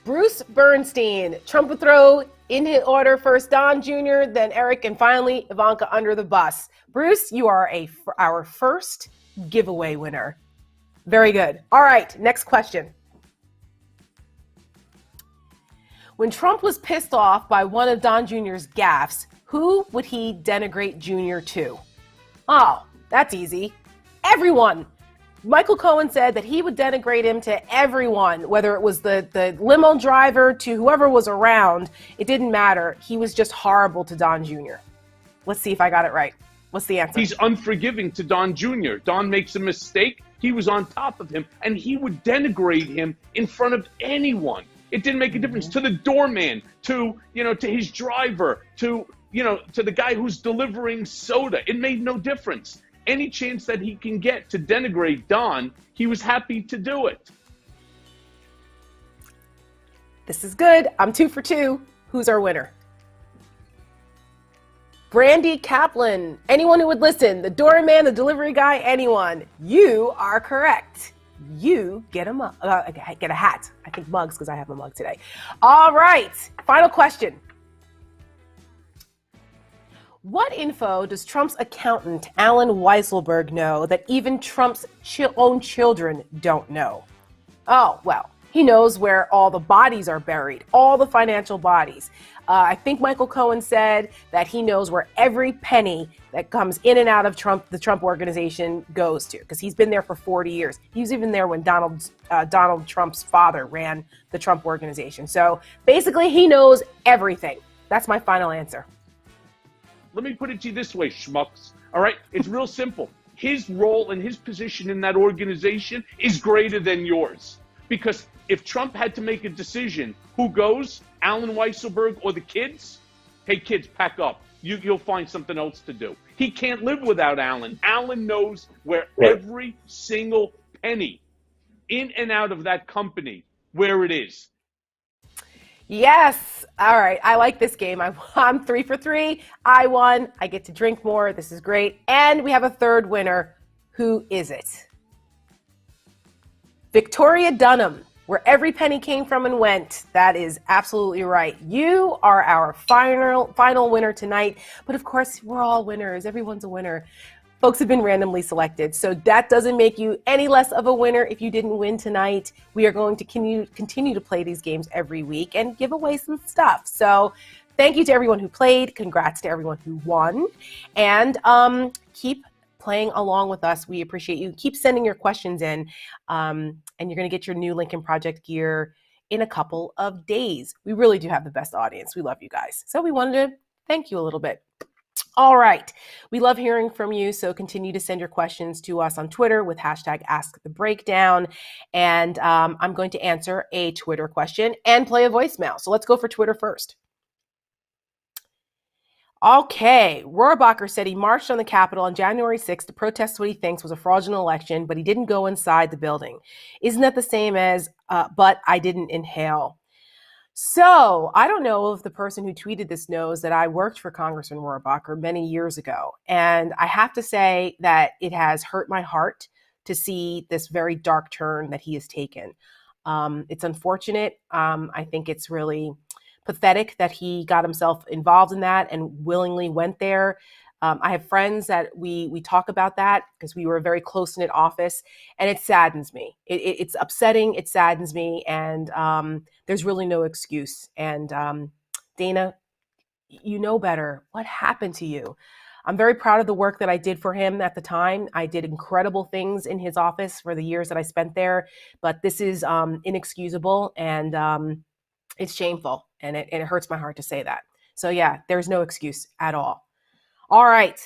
Bruce Bernstein. Trump would throw in his order first Don Jr., then Eric, and finally Ivanka under the bus. Bruce, you are our first giveaway winner. Very good. All right, next question. When Trump was pissed off by one of Don Jr.'s gaffes, who would he denigrate Jr. to? Oh, that's easy. Everyone. Michael Cohen said that he would denigrate him to everyone, whether it was the limo driver to whoever was around. It didn't matter. He was just horrible to Don Jr. Let's see if I got it right. What's the answer? He's unforgiving to Don Jr. Don makes a mistake. He was on top of him, and he would denigrate him in front of anyone. It didn't make a difference to the doorman, to his driver, to the guy who's delivering soda. It made no difference. Any chance that he can get to denigrate Don, he was happy to do it. This is good. I'm 2 for 2. Who's our winner? Brandy Kaplan. Anyone who would listen, the doorman, the delivery guy, anyone. You are correct. You get get a hat. I think mugs because I have a mug today. All right. Final question. What info does Trump's accountant, Alan Weisselberg, know that even Trump's own children don't know? Oh, well, he knows where all the bodies are buried, all the financial bodies. I think Michael Cohen said that he knows where every penny that comes in and out of the Trump organization goes to, because he's been there for 40 years. He was even there when Donald Trump's father ran the Trump organization. So basically, he knows everything. That's my final answer. Let me put it to you this way, schmucks. All right? It's real simple. His role and his position in that organization is greater than yours. Because if Trump had to make a decision, who goes? Alan Weisselberg or the kids? Hey, kids, pack up. You'll find something else to do. He can't live without Alan. Alan knows where every single penny in and out of that company, where it is. Yes. All right. I like this game. I'm 3 for 3. I won. I get to drink more. This is great. And we have a third winner. Who is it? Victoria Dunham, where every penny came from and went. That is absolutely right. You are our final winner tonight. But of course, we're all winners. Everyone's a winner. Folks have been randomly selected. So that doesn't make you any less of a winner if you didn't win tonight. We are going to continue to play these games every week and give away some stuff. So thank you to everyone who played. Congrats to everyone who won. And keep playing along with us. We appreciate you. Keep sending your questions in. And you're going to get your new Lincoln Project gear in a couple of days. We really do have the best audience. We love you guys. So we wanted to thank you a little bit. All right. We love hearing from you. So continue to send your questions to us on Twitter with #AskTheBreakdown. And I'm going to answer a Twitter question and play a voicemail. So let's go for Twitter first. Okay. Rohrabacher said he marched on the Capitol on January 6th to protest what he thinks was a fraudulent election, but he didn't go inside the building. Isn't that the same as, but I didn't inhale? So I don't know if the person who tweeted this knows that I worked for Congressman Rohrabacher many years ago. And I have to say that it has hurt my heart to see this very dark turn that he has taken. It's unfortunate. I think it's really pathetic that he got himself involved in that and willingly went there. I have friends that we talk about that because we were a very close-knit office, and it saddens me. It's upsetting. It saddens me, and there's really no excuse. And Dana, you know better. What happened to you? I'm very proud of the work that I did for him at the time. I did incredible things in his office for the years that I spent there, but this is inexcusable, and it's shameful, and it hurts my heart to say that. So yeah, there's no excuse at all. All right.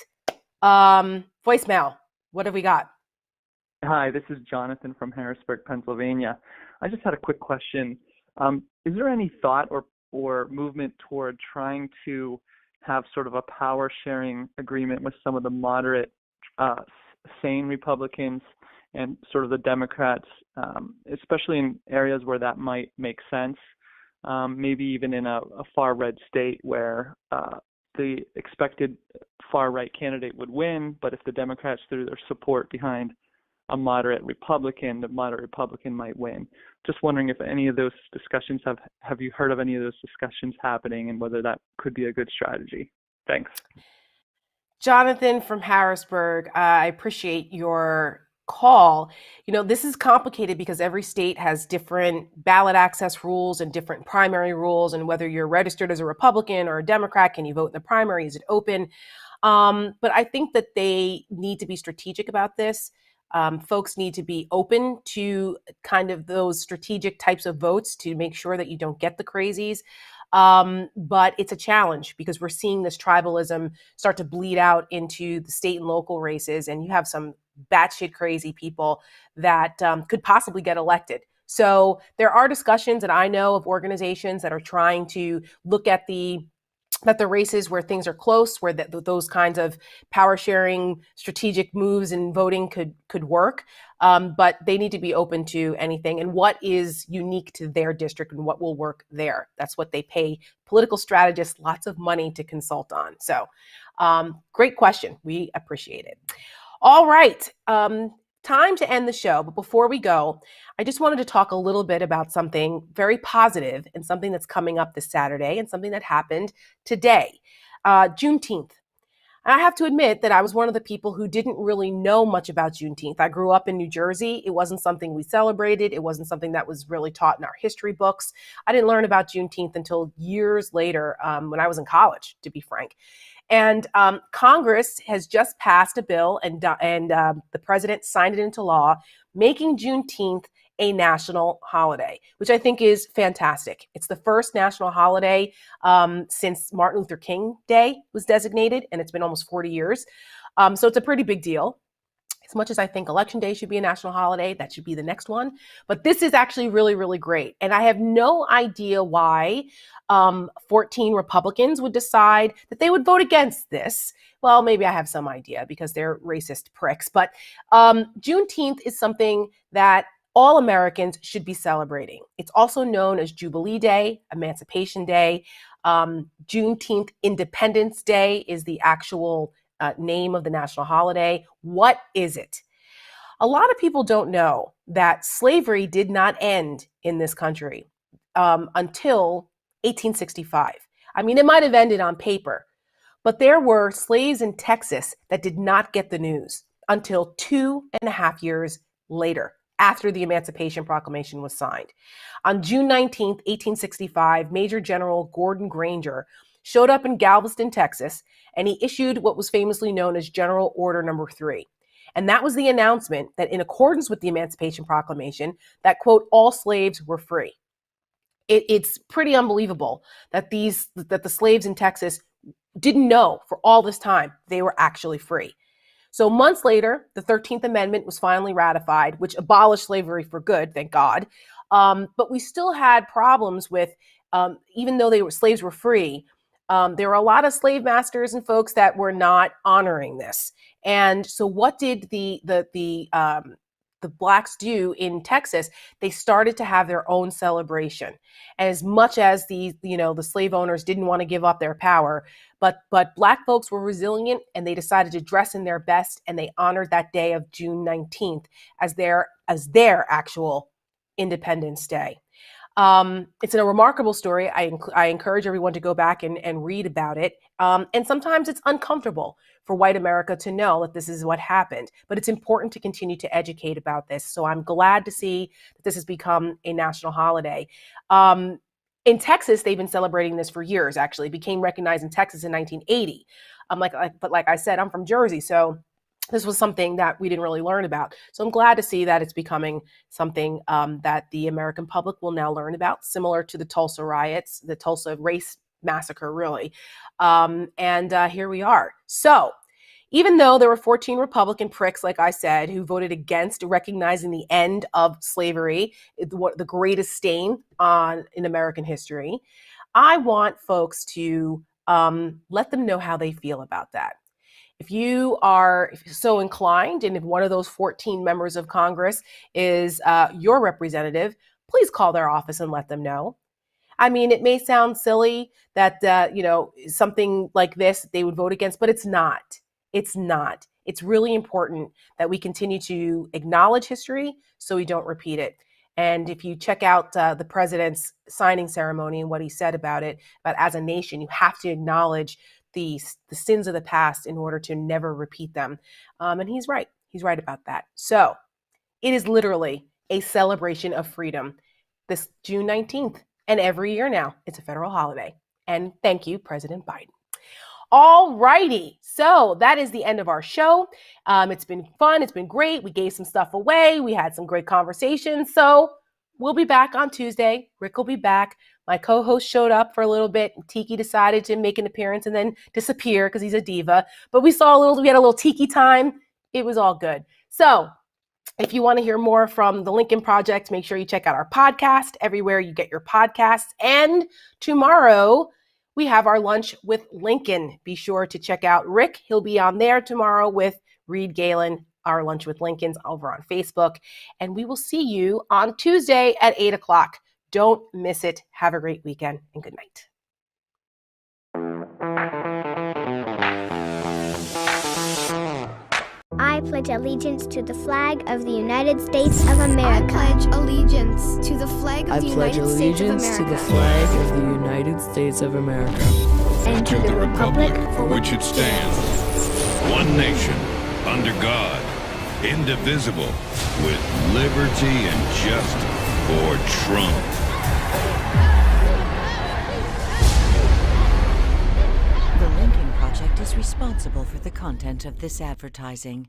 Voicemail. What have we got? Hi, this is Jonathan from Harrisburg, Pennsylvania. I just had a quick question. Is there any thought or movement toward trying to have sort of a power sharing agreement with some of the moderate, sane Republicans and sort of the Democrats, especially in areas where that might make sense, maybe even in a far red state where the expected far right candidate would win, but if the Democrats threw their support behind a moderate Republican, the moderate Republican might win. Just wondering if any of those discussions have you heard of any of those discussions happening and whether that could be a good strategy? Thanks. Jonathan from Harrisburg, I appreciate your call. You know, this is complicated because every state has different ballot access rules and different primary rules, and whether you're registered as a Republican or a Democrat, can you vote in the primary? Is it open? But I think that they need to be strategic about this. Folks need to be open to kind of those strategic types of votes to make sure that you don't get the crazies. But it's a challenge because we're seeing this tribalism start to bleed out into the state and local races, and you have some batshit crazy people that could possibly get elected. So there are discussions that I know of organizations that are trying to look at the races where things are close, where those kinds of power sharing strategic moves and voting could work. But they need to be open to anything and what is unique to their district and what will work there. That's what they pay political strategists lots of money to consult on. So great question. We appreciate it. All right. Time to end the show. But before we go, I just wanted to talk a little bit about something very positive and something that's coming up this Saturday and something that happened today, Juneteenth. And I have to admit that I was one of the people who didn't really know much about Juneteenth. I grew up in New Jersey. It wasn't something we celebrated. It wasn't something that was really taught in our history books. I didn't learn about Juneteenth until years later when I was in college, to be frank. And Congress has just passed a bill and the president signed it into law, making Juneteenth a national holiday, which I think is fantastic. It's the first national holiday since Martin Luther King Day was designated, and it's been almost 40 years. So it's a pretty big deal. As much as I think Election Day should be a national holiday, that should be the next one. But this is actually really, really great. And I have no idea why 14 Republicans would decide that they would vote against this. Well, maybe I have some idea because they're racist pricks. But Juneteenth is something that all Americans should be celebrating. It's also known as Jubilee Day, Emancipation Day. Juneteenth Independence Day is the actual name of the national holiday. What is it? A lot of people don't know that slavery did not end in this country until 1865. I mean, it might have ended on paper, but there were slaves in Texas that did not get the news until 2.5 years later, after the Emancipation Proclamation was signed. On June 19th, 1865, Major General Gordon Granger showed up in Galveston, Texas, and he issued what was famously known as General Order Number 3. And that was the announcement that in accordance with the Emancipation Proclamation, that, quote, all slaves were free. It's pretty unbelievable that the slaves in Texas didn't know for all this time they were actually free. So months later, the 13th Amendment was finally ratified, which abolished slavery for good, thank God. But we still had problems with, even though slaves were free, there were a lot of slave masters and folks that were not honoring this. And so what did the blacks do in Texas? They started to have their own celebration. And as much as the slave owners didn't want to give up their power, but black folks were resilient and they decided to dress in their best, and they honored that day of June 19th as their actual Independence Day. It's a remarkable story. I encourage everyone to go back and read about it. And sometimes it's uncomfortable for white America to know that this is what happened, but it's important to continue to educate about this. So I'm glad to see that this has become a national holiday. In Texas, they've been celebrating this for years, actually. It became recognized in Texas in 1980. But like I said, I'm from Jersey, so this was something that we didn't really learn about. So I'm glad to see that it's becoming something that the American public will now learn about, similar to the Tulsa riots, the Tulsa race massacre, really. And here we are. So even though there were 14 Republican pricks, like I said, who voted against recognizing the end of slavery, the greatest stain in American history, I want folks to let them know how they feel about that. If you are so inclined, and if one of those 14 members of Congress is your representative, please call their office and let them know. I mean, it may sound silly that, something like this they would vote against, but it's not. It's not. It's really important that we continue to acknowledge history so we don't repeat it. And if you check out the president's signing ceremony and what he said about it, about as a nation, you have to acknowledge the sins of the past in order to never repeat them. And he's right. He's right about that. So it is literally a celebration of freedom this June 19th. And every year now, it's a federal holiday. And thank you, President Biden. All righty. So that is the end of our show. It's been fun. It's been great. We gave some stuff away. We had some great conversations. So we'll be back on Tuesday. Rick will be back. My co-host showed up for a little bit. Tiki decided to make an appearance and then disappear because he's a diva. But we had a little Tiki time. It was all good. So if you want to hear more from the Lincoln Project, make sure you check out our podcast everywhere you get your podcasts. And tomorrow, we have our Lunch with Lincoln. Be sure to check out Rick. He'll be on there tomorrow with Reed Galen, our Lunch with Lincolns over on Facebook. And we will see you on Tuesday at 8 o'clock. Don't miss it. Have a great weekend and good night. I pledge allegiance to the flag of the United States of America. I pledge allegiance to the flag of the United States of America. to the flag of the United States of America. And to the republic for which it stands, one nation, under God, indivisible, with liberty and justice for Trump. The Lincoln Project is responsible for the content of this advertising.